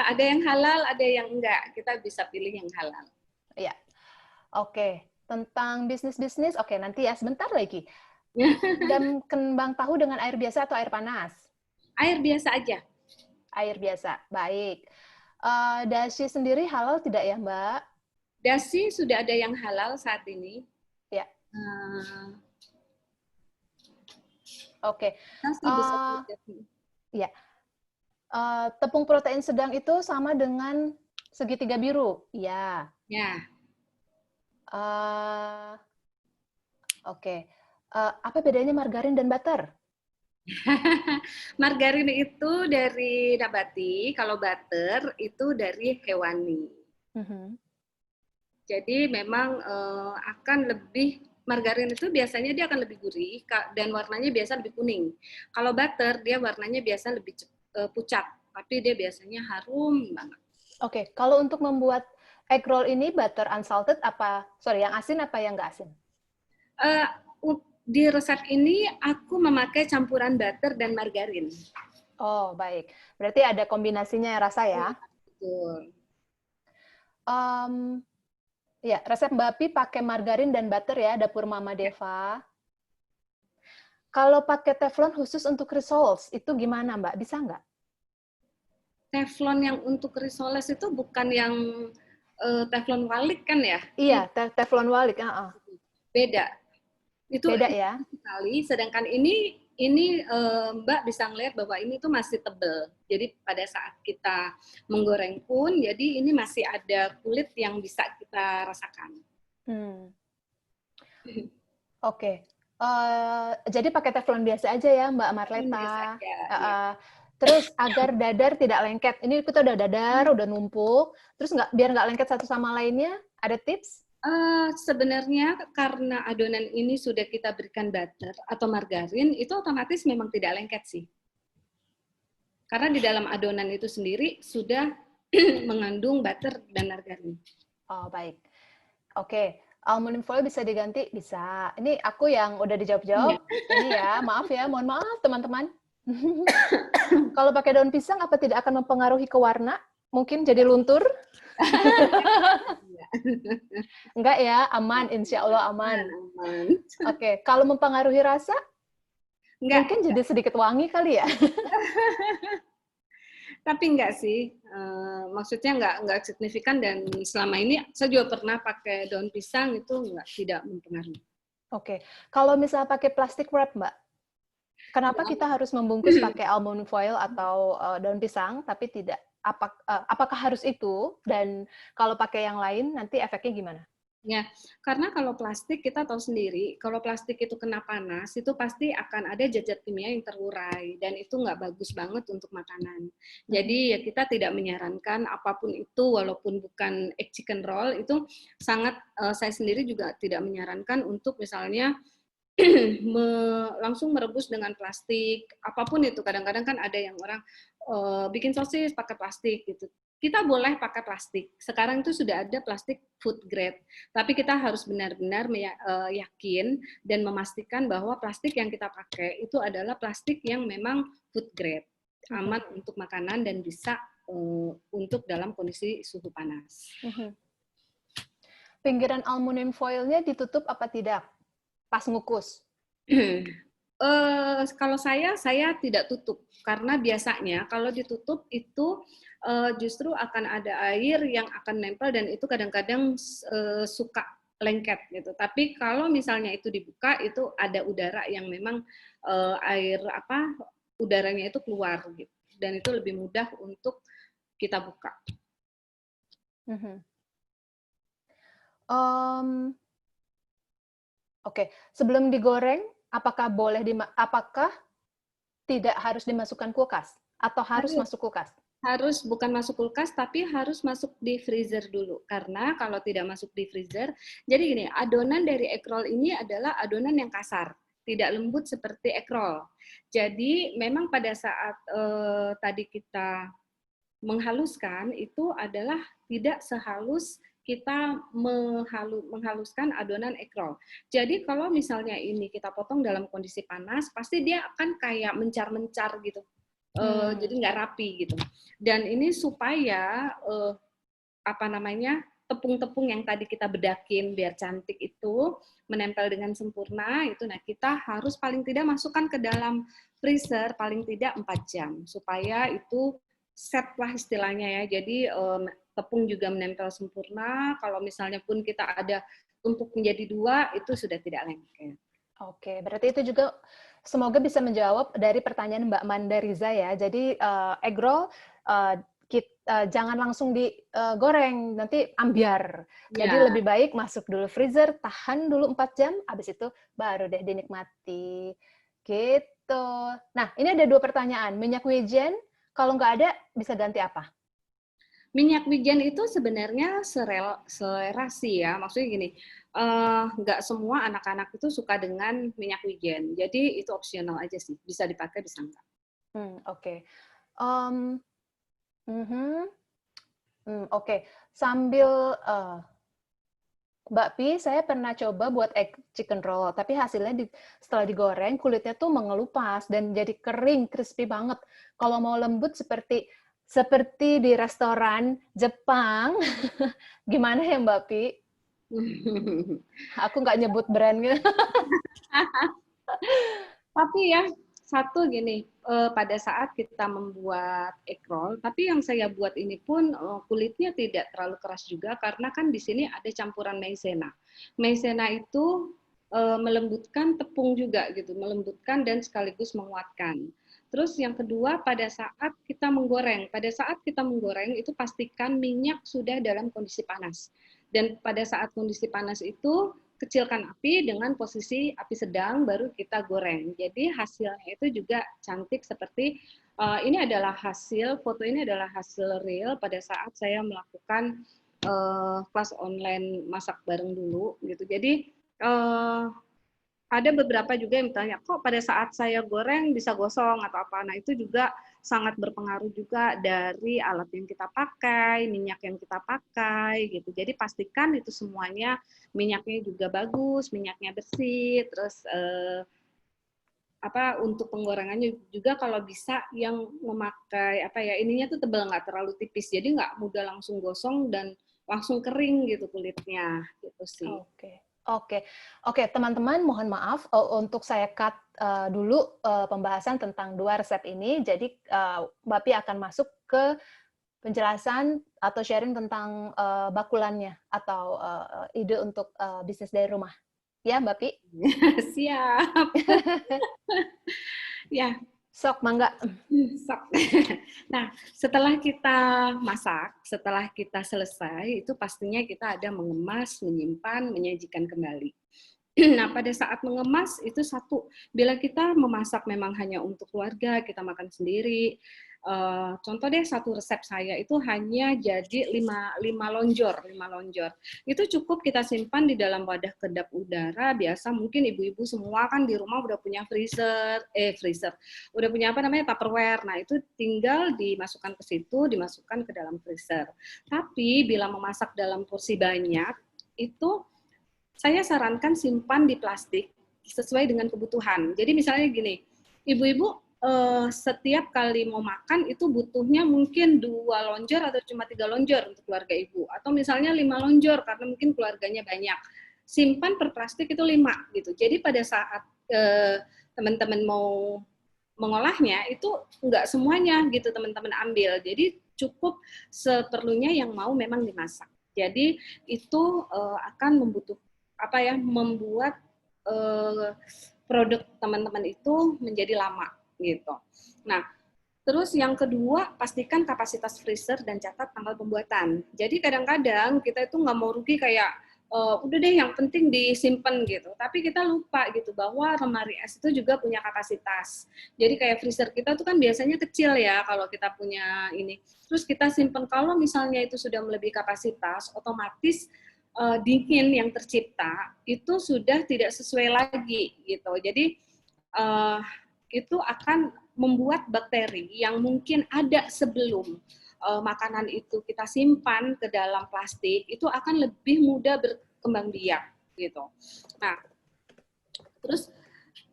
Ada yang halal, ada yang enggak. Kita bisa pilih yang halal. Iya. Oke. Tentang bisnis, oke, nanti ya, sebentar lagi. Dan kembang tahu dengan air biasa atau air panas? Air biasa aja. Air biasa, baik. Dashi sendiri halal tidak ya, Mbak? Dashi sudah ada yang halal saat ini. Ya. Uh, Oke. bisa Ya. Tepung protein sedang itu sama dengan segitiga biru. Ya. Ya. Oke. Apa bedanya margarin dan butter? Margarin itu dari nabati, kalau butter itu dari hewani. Jadi memang akan lebih, margarin itu biasanya dia akan lebih gurih dan warnanya biasa lebih kuning. Kalau butter dia warnanya biasa lebih pucat, tapi dia biasanya harum banget. Oke, kalau untuk membuat egg roll ini butter unsalted yang asin apa yang nggak asin? Di resep ini aku memakai campuran butter dan margarin. Oh, baik. Berarti ada kombinasinya rasa ya? Betul. Ya, resep Mbak Pi pakai margarin dan butter ya, dapur Mama Deva. Kalau pakai teflon khusus untuk risoles, itu gimana Mbak? Bisa nggak? Teflon yang untuk risoles itu bukan yang teflon walik kan ya? Iya, teflon walik. Beda. Itu beda ya? sekali. Sedangkan ini Mbak bisa ngelihat bahwa ini tuh masih tebel. Jadi pada saat kita menggoreng pun, jadi ini masih ada kulit yang bisa kita rasakan. Oke. Jadi pakai teflon biasa aja ya Mbak Marleta. Iya. Terus agar dadar tidak lengket. Ini kita udah dadar, udah numpuk. Terus biar nggak lengket satu sama lainnya, ada tips? Sebenarnya karena adonan ini sudah kita berikan butter atau margarin, itu otomatis memang tidak lengket sih. Karena di dalam adonan itu sendiri sudah mengandung butter dan margarin. Oh, baik. Oke. Aluminium foil bisa diganti? Bisa. Ini aku yang udah dijawab-jawab. Ini ya, maaf ya. Mohon maaf teman-teman. Kalau pakai daun pisang, apa tidak akan mempengaruhi ke warna? Mungkin jadi luntur? Enggak ya, aman. Insya Allah aman. Oke. Kalau mempengaruhi rasa? Mungkin jadi sedikit wangi kali ya? Tapi enggak sih, maksudnya enggak signifikan, dan selama ini saya juga pernah pakai daun pisang itu tidak mempengaruhi. Oke, kalau misalnya pakai plastik wrap Mbak, kenapa kita harus membungkus pakai aluminium foil atau daun pisang, tapi tidak? Apakah harus itu? Dan kalau pakai yang lain, nanti efeknya gimana? Ya, karena kalau plastik kita tahu sendiri, kalau plastik itu kena panas, itu pasti akan ada zat-zat kimia yang terurai, dan itu nggak bagus banget untuk makanan. Jadi ya kita tidak menyarankan apapun itu, walaupun bukan egg chicken roll, itu sangat, saya sendiri juga tidak menyarankan untuk misalnya langsung merebus dengan plastik, apapun itu. Kadang-kadang kan ada yang orang bikin sosis pakai plastik gitu. Kita boleh pakai plastik. Sekarang itu sudah ada plastik food grade, tapi kita harus benar-benar yakin dan memastikan bahwa plastik yang kita pakai itu adalah plastik yang memang food grade, aman untuk makanan dan bisa untuk dalam kondisi suhu panas. Pinggiran aluminium foilnya ditutup apa tidak? Pas ngukus? Kalau saya tidak tutup, karena biasanya kalau ditutup itu justru akan ada air yang akan nempel, dan itu kadang-kadang suka lengket gitu. Tapi kalau misalnya itu dibuka, itu ada udara yang memang udaranya itu keluar gitu, dan itu lebih mudah untuk kita buka. Oke, sebelum digoreng, apakah tidak harus dimasukkan kulkas atau harus masuk kulkas? Harus, bukan masuk kulkas, tapi harus masuk di freezer dulu. Karena kalau tidak masuk di freezer, jadi gini, adonan dari egg roll ini adalah adonan yang kasar, tidak lembut seperti egg roll. Jadi memang pada saat tadi kita menghaluskan, itu adalah tidak sehalus kita menghaluskan adonan egg roll. Jadi kalau misalnya ini kita potong dalam kondisi panas, pasti dia akan kayak mencar-mencar gitu. Jadi nggak rapi gitu. Dan ini supaya tepung-tepung yang tadi kita bedakin biar cantik itu menempel dengan sempurna itu. Nah, kita harus paling tidak masukkan ke dalam freezer paling tidak 4 jam supaya itu set lah istilahnya ya. Jadi tepung juga menempel sempurna. Kalau misalnya pun kita ada tumpuk menjadi 2, itu sudah tidak lengket. Oke, berarti itu juga semoga bisa menjawab dari pertanyaan Mbak Manda Riza ya. Jadi egg roll jangan langsung digoreng, nanti ambiar. Jadi Ya, lebih baik masuk dulu freezer, tahan dulu 4 jam, habis itu baru deh dinikmati. Gitu. Nah, ini ada 2 pertanyaan. Minyak wijen, kalau nggak ada, bisa ganti apa? minyak wijen itu sebenarnya selera sih ya. Maksudnya gini, nggak semua anak-anak itu suka dengan minyak wijen. Jadi itu opsional aja sih. Bisa dipakai, bisa enggak. Oke. Um, mhm. Oke. Sambil Mbak Pi, saya pernah coba buat egg chicken roll, tapi hasilnya setelah digoreng, kulitnya tuh mengelupas dan jadi kering, crispy banget. Kalau mau lembut seperti di restoran Jepang, gimana ya Mbak Pi? Aku nggak nyebut brandnya. Tapi ya, satu gini, pada saat kita membuat egg roll, tapi yang saya buat ini pun kulitnya tidak terlalu keras juga, karena kan di sini ada campuran maizena. Maizena itu melembutkan tepung juga gitu, melembutkan dan sekaligus menguatkan. Terus yang kedua, pada saat kita menggoreng itu pastikan minyak sudah dalam kondisi panas. Dan pada saat kondisi panas itu kecilkan api dengan posisi api sedang, baru kita goreng. Jadi hasilnya itu juga cantik seperti ini adalah foto ini adalah hasil real pada saat saya melakukan kelas online masak bareng dulu gitu. Jadi ada beberapa juga yang bertanya, kok pada saat saya goreng bisa gosong atau apa. Nah, itu juga sangat berpengaruh juga dari alat yang kita pakai, minyak yang kita pakai gitu. Jadi pastikan itu semuanya minyaknya juga bagus, minyaknya bersih, terus untuk penggorengannya juga kalau bisa yang memakai ininya tuh tebal, nggak terlalu tipis. Jadi nggak mudah langsung gosong dan langsung kering gitu kulitnya gitu sih. Oke, teman-teman, mohon maaf untuk saya cut dulu pembahasan tentang 2 resep ini. Jadi Mbak Pi akan masuk ke penjelasan atau sharing tentang bakulannya atau ide untuk bisnis dari rumah. Ya, Mbak Pi? Siap. Ya, Sok, mangga. sok. Nah, setelah kita masak, setelah kita selesai, itu pastinya kita ada mengemas, menyimpan, menyajikan kembali. Nah, pada saat mengemas itu satu, bila kita memasak memang hanya untuk keluarga, kita makan sendiri. Contoh deh, satu resep saya itu hanya jadi 5 lonjor. Itu cukup kita simpan di dalam wadah kedap udara. Biasa mungkin ibu-ibu semua kan di rumah udah punya freezer, udah punya Tupperware. Nah, itu tinggal dimasukkan ke situ, dimasukkan ke dalam freezer. Tapi bila memasak dalam porsi banyak, itu saya sarankan simpan di plastik sesuai dengan kebutuhan. Jadi misalnya gini, ibu-ibu setiap kali mau makan itu butuhnya mungkin 2 lonjor atau cuma 3 lonjor untuk keluarga ibu. Atau misalnya 5 lonjor karena mungkin keluarganya banyak. Simpan per plastik itu 5 gitu. Jadi pada saat teman-teman mau mengolahnya itu enggak semuanya gitu teman-teman ambil. Jadi cukup seperlunya yang mau memang dimasak. Jadi itu akan membuat produk teman-teman itu menjadi lama gitu. Nah, terus yang kedua, pastikan kapasitas freezer dan catat tanggal pembuatan. Jadi kadang-kadang kita itu nggak mau rugi kayak udah deh yang penting disimpan gitu. Tapi kita lupa gitu bahwa lemari es itu juga punya kapasitas. Jadi kayak freezer kita tuh kan biasanya kecil ya kalau kita punya ini. Terus kita simpan, kalau misalnya itu sudah melebihi kapasitas, otomatis dingin yang tercipta itu sudah tidak sesuai lagi gitu. Jadi itu akan membuat bakteri yang mungkin ada sebelum makanan itu kita simpan ke dalam plastik itu akan lebih mudah berkembang biak gitu. Nah, terus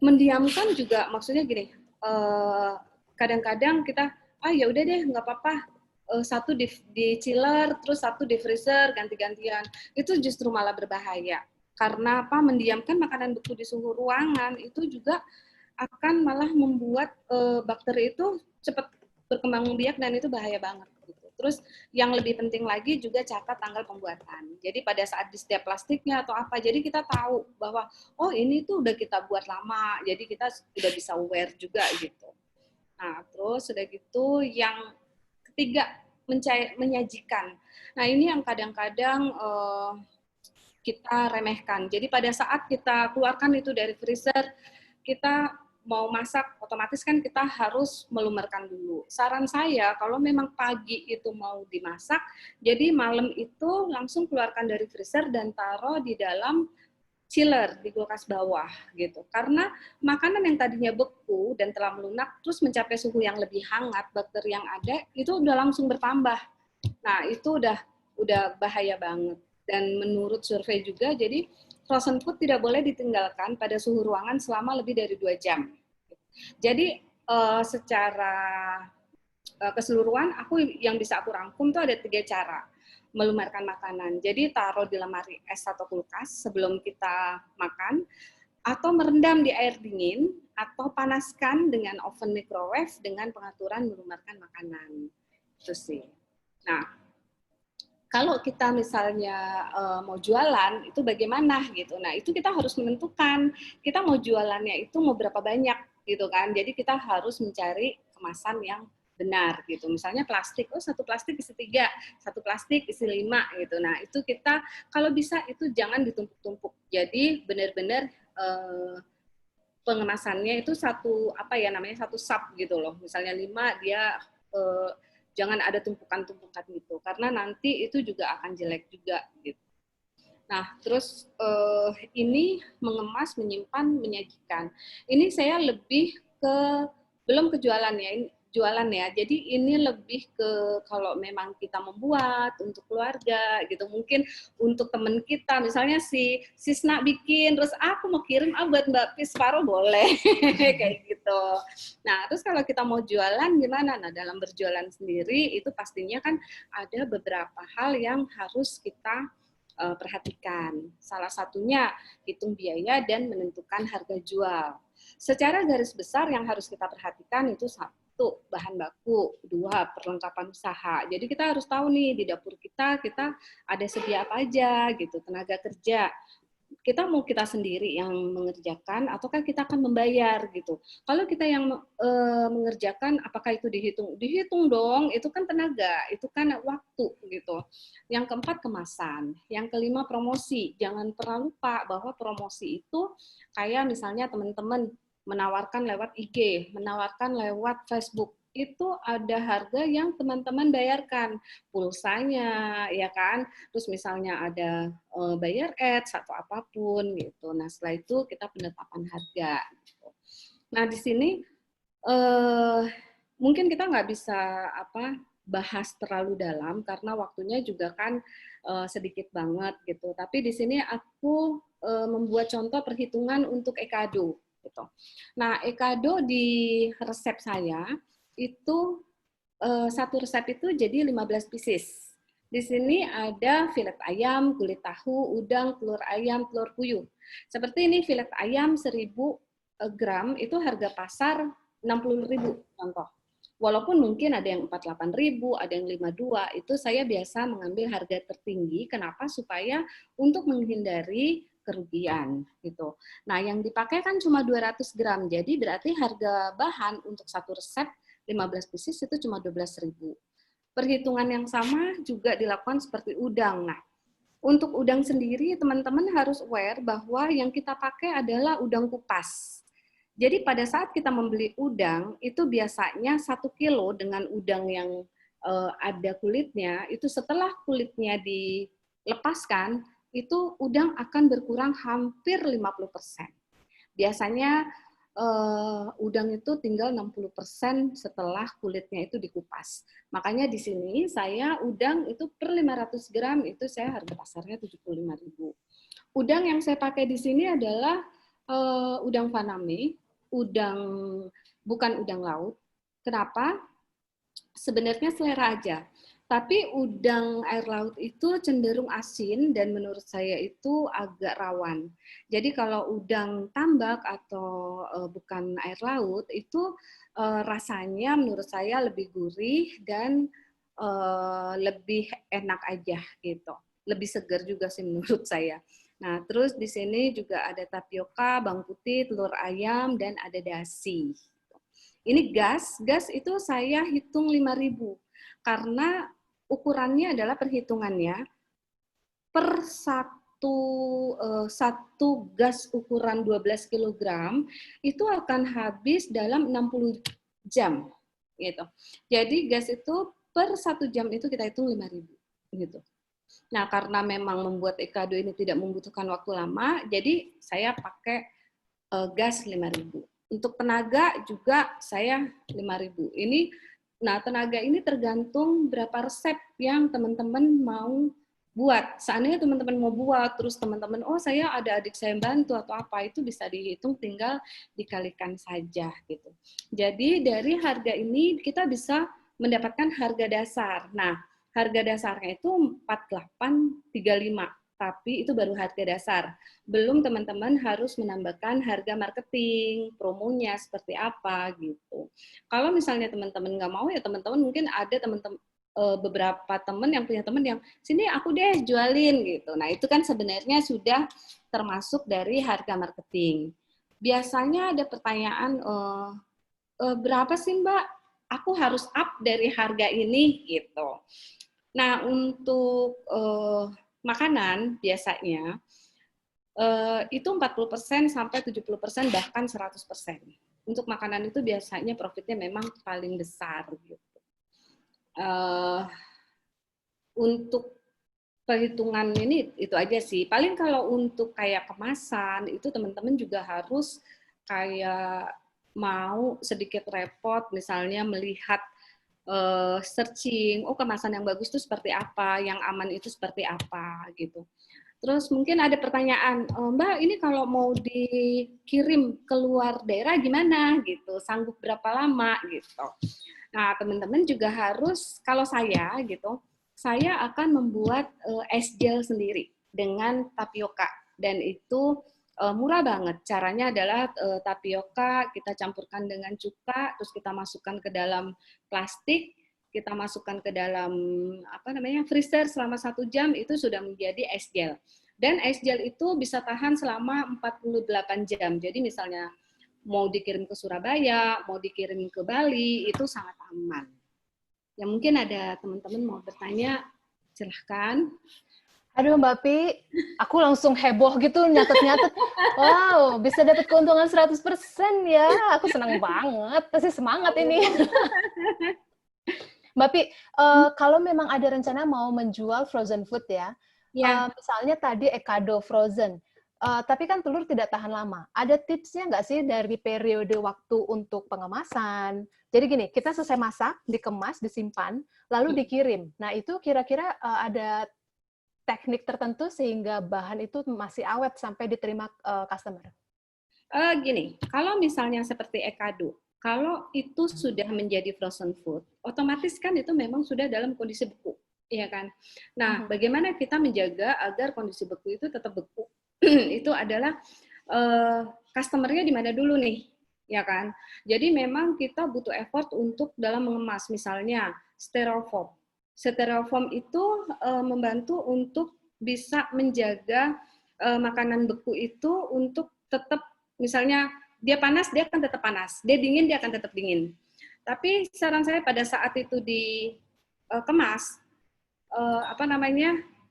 mendiamkan juga maksudnya gini, kadang-kadang kita ya udah deh nggak apa-apa, satu di chiller terus satu di freezer ganti-gantian, itu justru malah berbahaya karena mendiamkan makanan beku di suhu ruangan itu juga akan malah membuat bakteri itu cepat berkembang biak dan itu bahaya banget gitu. Terus yang lebih penting lagi juga catat tanggal pembuatan. Jadi pada saat di setiap plastiknya atau apa, jadi kita tahu bahwa oh ini tuh udah kita buat lama, jadi kita udah bisa aware juga gitu. Nah, terus sudah gitu yang ketiga, menyajikan. Nah, ini yang kadang-kadang kita remehkan. Jadi pada saat kita keluarkan itu dari freezer, kita mau masak, otomatis kan kita harus melumerkan dulu. Saran saya, kalau memang pagi itu mau dimasak, jadi malam itu langsung keluarkan dari freezer dan taruh di dalam chiller di kulkas bawah gitu. Karena makanan yang tadinya beku dan telah melunak terus mencapai suhu yang lebih hangat, bakteri yang ada itu udah langsung bertambah. Nah, itu udah bahaya banget. Dan menurut survei juga, jadi frozen food tidak boleh ditinggalkan pada suhu ruangan selama lebih dari 2 jam. Jadi secara keseluruhan yang bisa aku rangkum tuh ada 3 cara melumarkan makanan. Jadi taruh di lemari es atau kulkas sebelum kita makan, atau merendam di air dingin, atau panaskan dengan oven microwave dengan pengaturan melumarkan makanan. Itu sih. Nah, kalau kita misalnya mau jualan, itu bagaimana gitu. Nah, itu kita harus menentukan kita mau jualannya itu mau berapa banyak gitu kan. Jadi kita harus mencari kemasan yang benar gitu. Misalnya plastik, oh 1 plastik isi 3, 1 plastik isi 5 gitu. Nah, itu kita kalau bisa itu jangan ditumpuk-tumpuk. Jadi benar-benar pengemasannya itu satu sub gitu loh. Misalnya 5 dia jangan ada tumpukan-tumpukan gitu, karena nanti itu juga akan jelek juga gitu. Nah, terus ini mengemas, menyimpan, menyajikan. Ini saya lebih ke belum ke jualan ya. Jadi ini lebih ke kalau memang kita membuat untuk keluarga gitu. Mungkin untuk teman kita, misalnya si Sisna bikin, terus aku mau kirim buat Mbak Pisparo boleh kayak gitu. Nah, terus kalau kita mau jualan gimana? Nah, dalam berjualan sendiri itu pastinya kan ada beberapa hal yang harus kita perhatikan. Salah satunya hitung biaya dan menentukan harga jual. Secara garis besar yang harus kita perhatikan itu 1, bahan baku, 2, perlengkapan usaha. Jadi kita harus tahu nih di dapur kita ada sedia apa aja gitu, tenaga kerja. Kita sendiri yang mengerjakan ataukah kita akan membayar gitu. Kalau kita yang mengerjakan, apakah itu dihitung? Dihitung dong, itu kan tenaga, itu kan waktu gitu. Yang keempat, kemasan. Yang kelima, promosi. Jangan pernah lupa bahwa promosi itu kayak misalnya teman-teman menawarkan lewat IG, menawarkan lewat Facebook, itu ada harga yang teman-teman bayarkan, pulsanya, ya kan? Terus misalnya ada bayar ads atau apapun gitu. Nah, setelah itu kita penetapan harga. Gitu. Nah, di sini mungkin kita nggak bisa bahas terlalu dalam karena waktunya juga kan sedikit banget gitu. Tapi di sini aku membuat contoh perhitungan untuk Ekado. Gitu. Nah, Ekado di resep saya itu satu resep itu jadi 15 pieces. Di sini ada filet ayam, kulit tahu, udang, telur ayam, telur puyuh. Seperti ini filet ayam 1000 gram itu harga pasar 60.000 contoh. Walaupun mungkin ada yang 48.000, ada yang 52, itu saya biasa mengambil harga tertinggi. Kenapa? Supaya untuk menghindari kerugian gitu. Nah, yang dipakai kan cuma 200 gram. Jadi berarti harga bahan untuk satu resep 15 pieces itu cuma 12.000. Perhitungan yang sama juga dilakukan seperti udang. Nah, untuk udang sendiri teman-teman harus aware bahwa yang kita pakai adalah udang kupas. Jadi pada saat kita membeli udang itu biasanya 1 kilo dengan udang yang ada kulitnya, itu setelah kulitnya dilepaskan, itu udang akan berkurang hampir 50%. Biasanya udang itu tinggal 60% setelah kulitnya itu dikupas. Makanya di sini saya udang itu per 500 gram itu saya harga pasarnya 75.000. Udang yang saya pakai di sini adalah udang faname, bukan udang laut. Kenapa? Sebenarnya selera aja. Tapi udang air laut itu cenderung asin dan menurut saya itu agak rawan. Jadi kalau udang tambak atau bukan air laut itu rasanya menurut saya lebih gurih dan lebih enak aja gitu. Lebih segar juga sih menurut saya. Nah, terus di sini juga ada tapioka, bawang putih, telur ayam, dan ada dasi. Ini gas itu saya hitung 5.000 karena ukurannya adalah perhitungannya per satu gas ukuran 12 kilogram itu akan habis dalam 60 jam gitu. Jadi gas itu per 1 jam itu kita hitung 5.000 gitu. Nah, karena memang membuat Ekado ini tidak membutuhkan waktu lama, jadi saya pakai gas 5.000. Untuk tenaga juga saya 5.000. Nah, tenaga ini tergantung berapa resep yang teman-teman mau buat. Seandainya teman-teman mau buat, terus teman-teman, oh saya ada adik saya bantu atau apa, itu bisa dihitung, tinggal dikalikan saja gitu. Jadi dari harga ini kita bisa mendapatkan harga dasar. Nah, harga dasarnya itu 4835, tapi itu baru harga dasar. Belum teman-teman harus menambahkan harga marketing, promonya seperti apa gitu. Kalau misalnya teman-teman nggak mau, ya teman-teman mungkin ada teman-teman beberapa teman yang punya teman yang sini aku deh jualin gitu. Nah itu kan sebenarnya sudah termasuk dari harga marketing. Biasanya ada pertanyaan berapa sih Mbak? Aku harus up dari harga ini gitu. Nah untuk makanan biasanya itu 40% sampai 70% bahkan 100%. Untuk makanan itu biasanya profitnya memang paling besar gitu. Untuk perhitungan ini itu aja sih. Paling kalau untuk kayak kemasan itu teman-teman juga harus kayak mau sedikit repot misalnya melihat searching, oh kemasan yang bagus itu seperti apa, yang aman itu seperti apa gitu. Terus mungkin ada pertanyaan, Mbak ini kalau mau dikirim keluar daerah gimana gitu, sanggup berapa lama gitu. Nah teman-teman juga harus, kalau saya gitu, saya akan membuat es gel sendiri dengan tapioka dan itu murah banget. Caranya adalah tapioka kita campurkan dengan cuka, terus kita masukkan ke dalam plastik, kita masukkan ke dalam freezer selama 1 jam, itu sudah menjadi es gel. Dan es gel itu bisa tahan selama 48 jam. Jadi misalnya mau dikirim ke Surabaya, mau dikirim ke Bali, itu sangat aman. Ya mungkin ada teman-teman mau bertanya, silahkan. Aduh Mbak Pi, aku langsung heboh gitu nyatet-nyatet. Wow, bisa dapat keuntungan 100% ya. Aku senang banget, pasti semangat ini. Mbak Pi, kalau memang ada rencana mau menjual frozen food ya, misalnya tadi Ekado frozen, tapi kan telur tidak tahan lama. Ada tipsnya nggak sih dari periode waktu untuk pengemasan? Jadi gini, kita selesai masak, dikemas, disimpan, lalu dikirim. Nah itu kira-kira ada teknik tertentu sehingga bahan itu masih awet sampai diterima customer? Gini, kalau misalnya seperti Ekado, kalau itu sudah menjadi frozen food, otomatis kan itu memang sudah dalam kondisi beku, ya kan? Nah, bagaimana kita menjaga agar kondisi beku itu tetap beku? Itu adalah customer-nya di mana dulu nih, ya kan? Jadi memang kita butuh effort untuk dalam mengemas, misalnya styrofoam. Styrofoam itu membantu untuk bisa menjaga makanan beku itu untuk tetap, misalnya dia panas, dia akan tetap panas. Dia dingin, dia akan tetap dingin. Tapi saran saya pada saat itu dikemas,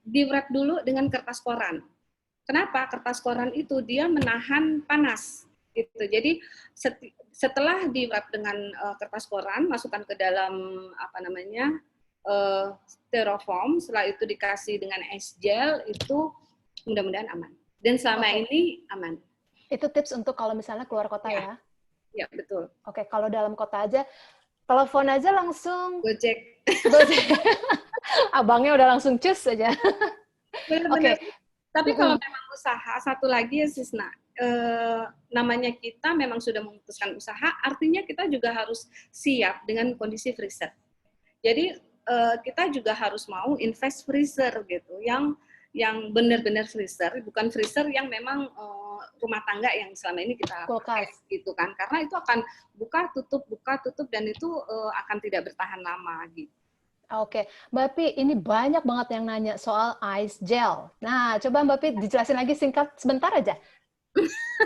di-wrap dulu dengan kertas koran. Kenapa? Kertas koran itu dia menahan panas. Gitu. Jadi setelah di-wrap dengan kertas koran, masukkan ke dalam styrofoam, setelah itu dikasih dengan es gel, itu mudah-mudahan aman. Dan selama ini aman. Itu tips untuk kalau misalnya keluar kota ya? Ya, betul. Oke, kalau dalam kota aja, telepon aja langsung. Gojek. Abangnya udah langsung cus aja. Oke. Tapi kalau memang usaha, satu lagi ya Sisna, namanya kita memang sudah memutuskan usaha, artinya kita juga harus siap dengan kondisi freezer. Jadi kita juga harus mau invest freezer gitu, yang benar-benar freezer, bukan freezer yang memang rumah tangga yang selama ini kita pakai gitu kan, karena itu akan buka tutup dan itu akan tidak bertahan lama gitu. Oke, Mbak Pi, ini banyak banget yang nanya soal ice gel. Nah, coba Mbak Pi dijelasin lagi singkat sebentar aja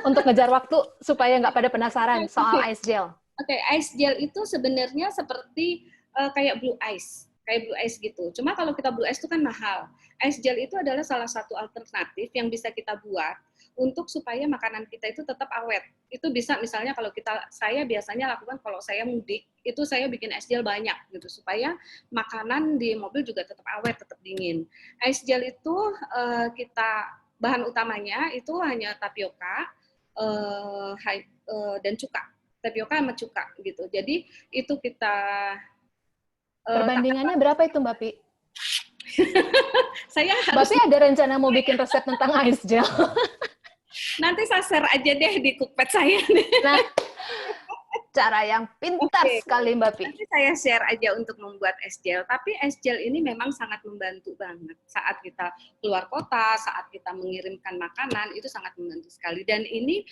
untuk ngejar waktu supaya nggak pada penasaran soal ice gel. Oke, ice gel itu sebenarnya seperti kayak blue ice, kayak blue ice gitu. Cuma kalau kita blue ice itu kan mahal. Ice gel itu adalah salah satu alternatif yang bisa kita buat untuk supaya makanan kita itu tetap awet. Itu bisa misalnya kalau saya biasanya lakukan kalau saya mudik, itu saya bikin ice gel banyak gitu supaya makanan di mobil juga tetap awet, tetap dingin. Ice gel itu bahan utamanya itu hanya tapioka dan cuka, tapioka sama cuka gitu. Jadi itu kita Perbandingannya berapa itu Mbak Pi? saya Mbak harus Pi ada rencana mau bikin resep tentang ice gel? nanti saya share aja deh di cookpad saya. Nah, cara yang pintar sekali Mbak Pi. Nanti saya share aja untuk membuat es gel. Tapi es gel ini memang sangat membantu banget saat kita keluar kota, saat kita mengirimkan makanan, itu sangat membantu sekali. Dan ini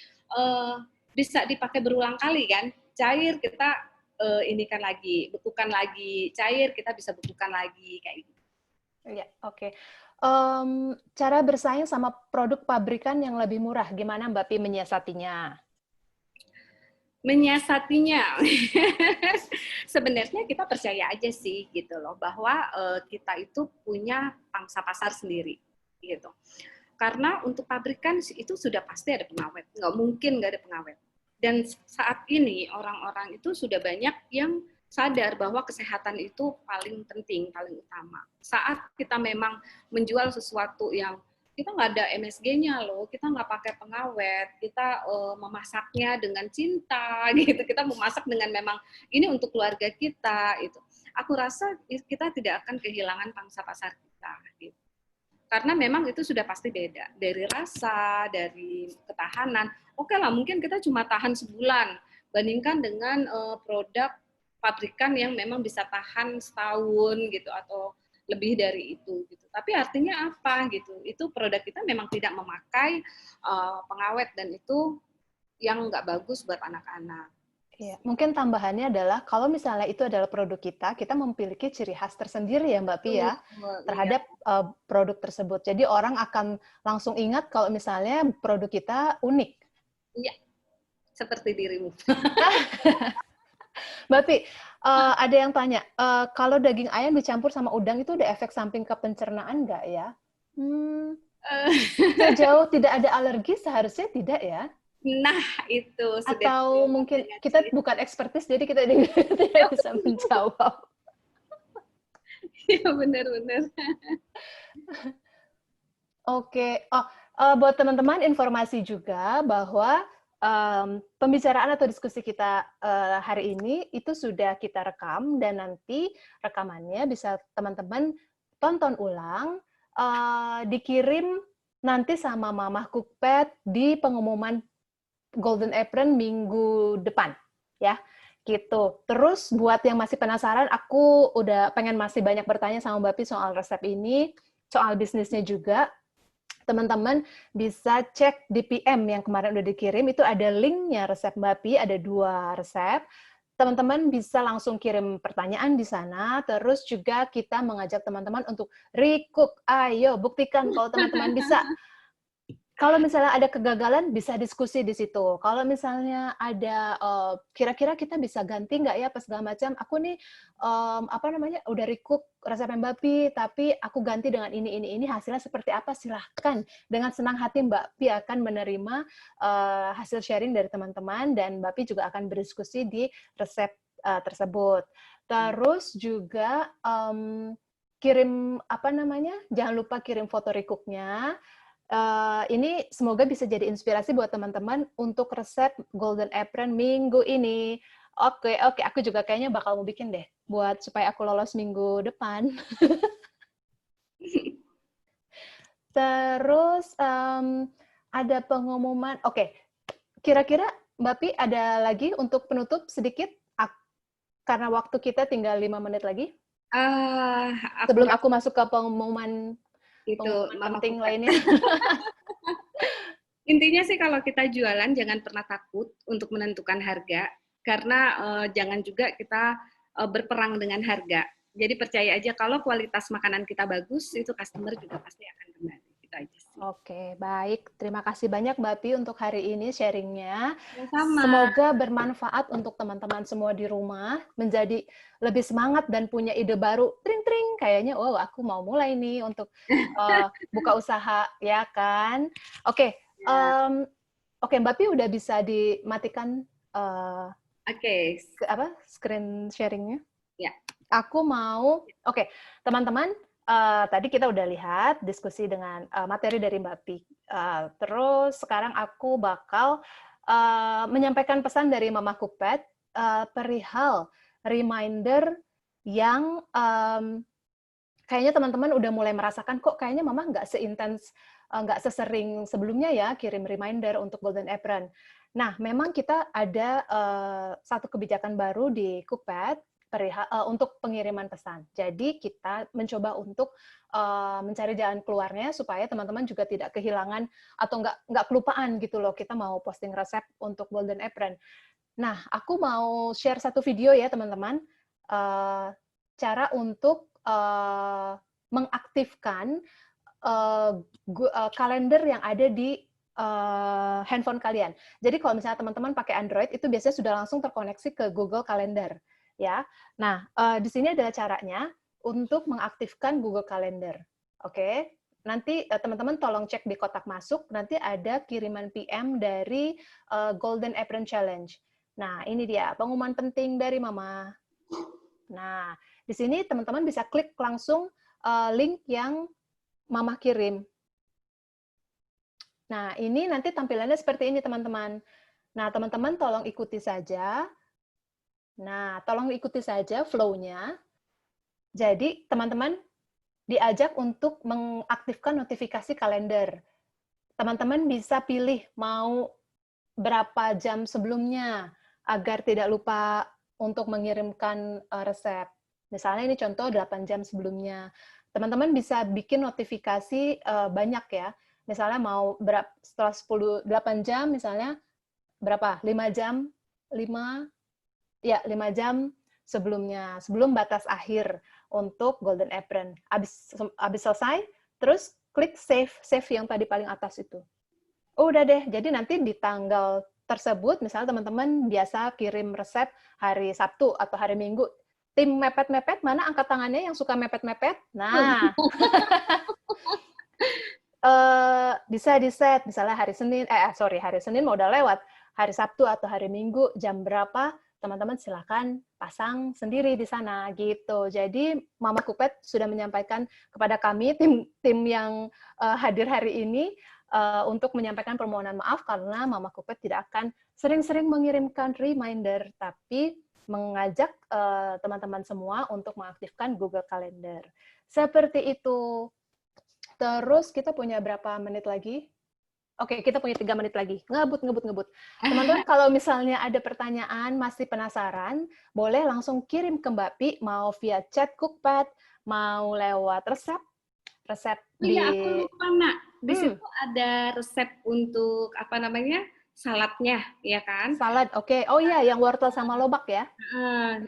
bisa dipakai berulang kali kan, cair kita inikan lagi, bekukan lagi, cair kita bisa bekukan lagi kayak gitu. Ya, oke. Cara bersaing sama produk pabrikan yang lebih murah, gimana Mbak Pi menyiasatinya? Menyiasatinya sebenarnya kita percaya aja sih gitu loh bahwa kita itu punya pangsa pasar sendiri gitu. Karena untuk pabrikan itu sudah pasti ada pengawet, nggak mungkin nggak ada pengawet. Dan saat ini orang-orang itu sudah banyak yang sadar bahwa kesehatan itu paling penting, paling utama. Saat kita memang menjual sesuatu yang kita nggak ada MSG-nya loh, kita nggak pakai pengawet, kita memasaknya dengan cinta, gitu. Kita memasak dengan memang ini untuk keluarga kita, itu. Aku rasa kita tidak akan kehilangan pangsa pasar kita, gitu. Karena memang itu sudah pasti beda dari rasa, dari ketahanan. Oke lah, mungkin kita cuma tahan sebulan, bandingkan dengan produk pabrikan yang memang bisa tahan setahun gitu atau lebih dari itu gitu. Tapi artinya apa gitu? Itu produk kita memang tidak memakai pengawet dan itu yang nggak bagus buat anak-anak. Ya, mungkin tambahannya adalah kalau misalnya itu adalah produk kita, kita memiliki ciri khas tersendiri ya Mbak Pi ya terhadap produk tersebut. Jadi orang akan langsung ingat kalau misalnya produk kita unik. Iya, seperti dirimu. Mbak Pi, ada yang tanya, kalau daging ayam dicampur sama udang itu ada efek samping ke pencernaan nggak ya? Sejauh tidak ada alergi seharusnya tidak ya? Nah, itu sudah. Atau mungkin kita bukan ekspertis, jadi kita tidak bisa menjawab. Iya, benar-benar. Oke. Buat teman-teman, informasi juga bahwa pembicaraan atau diskusi kita hari ini itu sudah kita rekam, dan nanti rekamannya bisa teman-teman tonton ulang, dikirim nanti sama Mamah Cookpad di pengumuman Golden Apron minggu depan, ya, gitu. Terus buat yang masih penasaran, aku udah pengen masih banyak bertanya sama Mbak Pi soal resep ini, soal bisnisnya juga. Teman-teman bisa cek di PM yang kemarin udah dikirim, itu ada linknya resep Mbak Pi, ada 2 resep. Teman-teman bisa langsung kirim pertanyaan di sana, terus juga kita mengajak teman-teman untuk recook. Ayo, buktikan kalau teman-teman bisa. Kalau misalnya ada kegagalan, bisa diskusi di situ. Kalau misalnya ada kira-kira kita bisa ganti nggak ya, pas segala macam. Aku nih udah recook resep Mbak Pi, tapi aku ganti dengan ini. Hasilnya seperti apa? Silahkan. Dengan senang hati Mbak Pi akan menerima hasil sharing dari teman-teman, dan Mbak Pi juga akan berdiskusi di resep tersebut. Terus juga jangan lupa kirim foto recooknya. Ini semoga bisa jadi inspirasi buat teman-teman untuk resep Golden Apron minggu ini. Oke, aku juga kayaknya bakal mau bikin deh, buat supaya aku lolos minggu depan. Terus ada pengumuman. Oke, kira-kira Mbak Pi ada lagi untuk penutup sedikit? Karena waktu kita tinggal 5 menit lagi. Sebelum aku masuk ke pengumuman penting lainnya. Intinya sih kalau kita jualan jangan pernah takut untuk menentukan harga, karena jangan juga kita berperang dengan harga. Jadi percaya aja kalau kualitas makanan kita bagus, itu customer juga pasti akan kembali. Itu aja sih. Oke, baik. Terima kasih banyak Mbak Pi untuk hari ini sharingnya. Sama-sama. Semoga bermanfaat untuk teman-teman semua di rumah, menjadi lebih semangat dan punya ide baru. Tring-tring, kayaknya, oh aku mau mulai nih untuk buka usaha, ya kan? Oke, Ya. oke Mbak Pi udah bisa dimatikan Oke. screen sharingnya? Ya. Aku mau, oke, teman-teman, tadi kita udah lihat diskusi dengan materi dari Mbak Pi. Terus sekarang aku bakal menyampaikan pesan dari Mama Kupet perihal reminder yang kayaknya teman-teman udah mulai merasakan kok kayaknya Mama nggak seintens, nggak sesering sebelumnya ya kirim reminder untuk Golden Apron. Nah, memang kita ada satu kebijakan baru di Kupet untuk pengiriman pesan. Jadi kita mencoba untuk mencari jalan keluarnya supaya teman-teman juga tidak kehilangan atau nggak kelupaan gitu loh. Kita mau posting resep untuk Golden Apron. Nah, aku mau share satu video ya teman-teman, cara untuk mengaktifkan kalender yang ada di handphone kalian. Jadi kalau misalnya teman-teman pakai Android, itu biasanya sudah langsung terkoneksi ke Google Calendar. Ya, nah di sini adalah caranya untuk mengaktifkan Google Calendar. Oke, nanti teman-teman tolong cek di kotak masuk, nanti ada kiriman PM dari Golden Apron Challenge. Nah, ini dia pengumuman penting dari Mama. Nah, di sini teman-teman bisa klik langsung link yang Mama kirim. Nah, ini nanti tampilannya seperti ini, teman-teman. Nah, teman-teman tolong ikuti saja. Nah, tolong ikuti saja flow-nya. Jadi, teman-teman diajak untuk mengaktifkan notifikasi kalender. Teman-teman bisa pilih mau berapa jam sebelumnya agar tidak lupa untuk mengirimkan resep. Misalnya ini contoh 8 jam sebelumnya. Teman-teman bisa bikin notifikasi banyak ya. Misalnya mau setelah 8 jam misalnya berapa? 5 jam, 5 jam sebelumnya, sebelum batas akhir untuk Golden Apron. Habis selesai, terus klik save yang tadi paling atas itu. Udah deh, jadi nanti di tanggal tersebut, misalnya teman-teman biasa kirim resep hari Sabtu atau hari Minggu, tim mepet-mepet, mana angkat tangannya yang suka mepet-mepet? Nah, bisa di-set, misalnya hari Senin mau udah lewat, hari Sabtu atau hari Minggu, jam berapa, teman-teman silakan pasang sendiri di sana, gitu. Jadi, Mama Kupet sudah menyampaikan kepada kami, tim yang hadir hari ini, untuk menyampaikan permohonan maaf karena Mama Kupet tidak akan sering-sering mengirimkan reminder, tapi mengajak teman-teman semua untuk mengaktifkan Google Calendar. Seperti itu. Terus kita punya berapa menit lagi? Oke, kita punya 3 menit lagi. Ngebut. Teman-teman, kalau misalnya ada pertanyaan, masih penasaran, boleh langsung kirim ke Mbak Pi, mau via chat Cookpad, mau lewat resep di... Iya, aku lupa, Nak. Di situ ada resep untuk, apa namanya, saladnya, ya kan? Salad, oke. Oh iya, yang wortel sama lobak ya?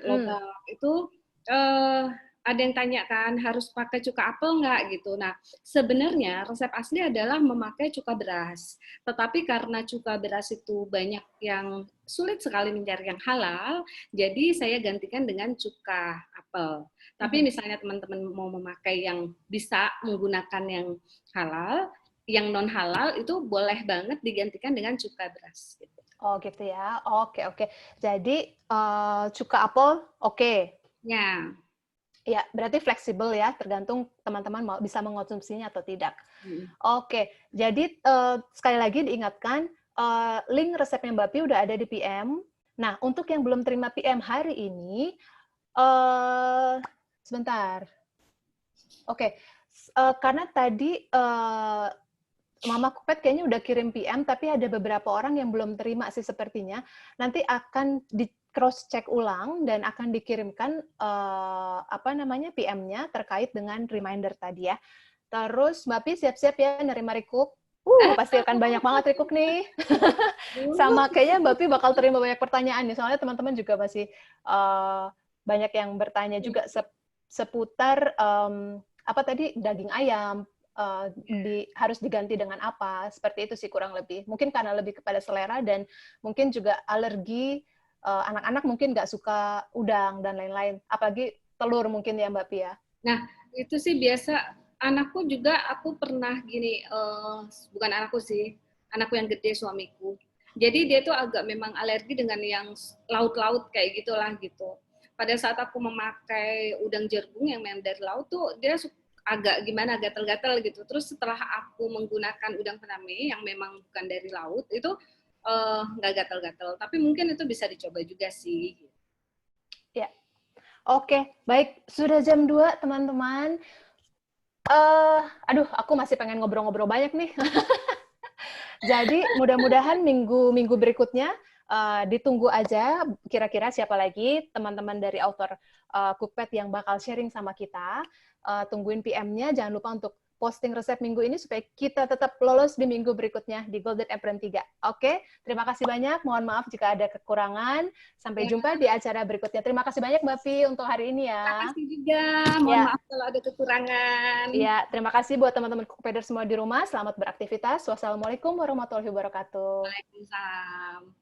Lobak. Itu ada yang tanya kan, harus pakai cuka apel nggak gitu. Nah, sebenarnya resep asli adalah memakai cuka beras. Tetapi karena cuka beras itu banyak yang sulit sekali mencari yang halal, jadi saya gantikan dengan cuka apel. Tapi misalnya teman-teman mau memakai yang bisa menggunakan yang halal, yang non halal itu boleh banget digantikan dengan cuka beras. Gitu. Oh gitu ya, oke. Jadi cuka apel, oke. Ya. Ya, berarti fleksibel ya, tergantung teman-teman bisa mengonsumsinya atau tidak. Oke, jadi sekali lagi diingatkan, link resepnya Mbak Pi udah ada di PM. Nah, untuk yang belum terima PM hari ini, sebentar. Oke, karena tadi Mama Kupet kayaknya udah kirim PM, tapi ada beberapa orang yang belum terima sih sepertinya. Nanti akan di cross check ulang dan akan dikirimkan PM-nya terkait dengan reminder tadi ya. Terus Mbak Pi siap-siap ya nerima recook. Pasti akan banyak banget recook nih. Sama kayaknya Mbak Pi bakal terima banyak pertanyaan nih, soalnya teman-teman juga masih banyak yang bertanya juga seputar apa tadi, daging ayam, harus diganti dengan apa, seperti itu sih kurang lebih. Mungkin karena lebih kepada selera dan mungkin juga alergi, anak-anak mungkin nggak suka udang dan lain-lain, apalagi telur mungkin ya Mbak Pia. Nah, itu sih biasa anakku juga, aku pernah gini, bukan anakku sih, anakku yang gede, suamiku. Jadi dia tuh agak memang alergi dengan yang laut-laut kayak gitulah gitu. Pada saat aku memakai udang jerbung yang memang dari laut tuh dia agak gimana, gatal-gatal gitu. Terus setelah aku menggunakan udang faname yang memang bukan dari laut, itu nggak gatal-gatal. Tapi mungkin itu bisa dicoba juga sih. Ya, oke, baik. Sudah jam 2, teman-teman. Aduh, aku masih pengen ngobrol-ngobrol banyak nih. Jadi mudah-mudahan minggu berikutnya ditunggu aja kira-kira siapa lagi teman-teman dari author Cookpad yang bakal sharing sama kita. Tungguin PM-nya, jangan lupa untuk posting resep minggu ini supaya kita tetap lolos di minggu berikutnya di Golden Apron 3. Oke, terima kasih banyak. Mohon maaf jika ada kekurangan. Sampai jumpa di acara berikutnya. Terima kasih banyak Mbak Pi untuk hari ini ya. Terima kasih juga. Mohon maaf kalau ada kekurangan. Ya, terima kasih buat teman-teman Cookpaders semua di rumah. Selamat beraktivitas. Wassalamualaikum warahmatullahi wabarakatuh. Waalaikumsalam.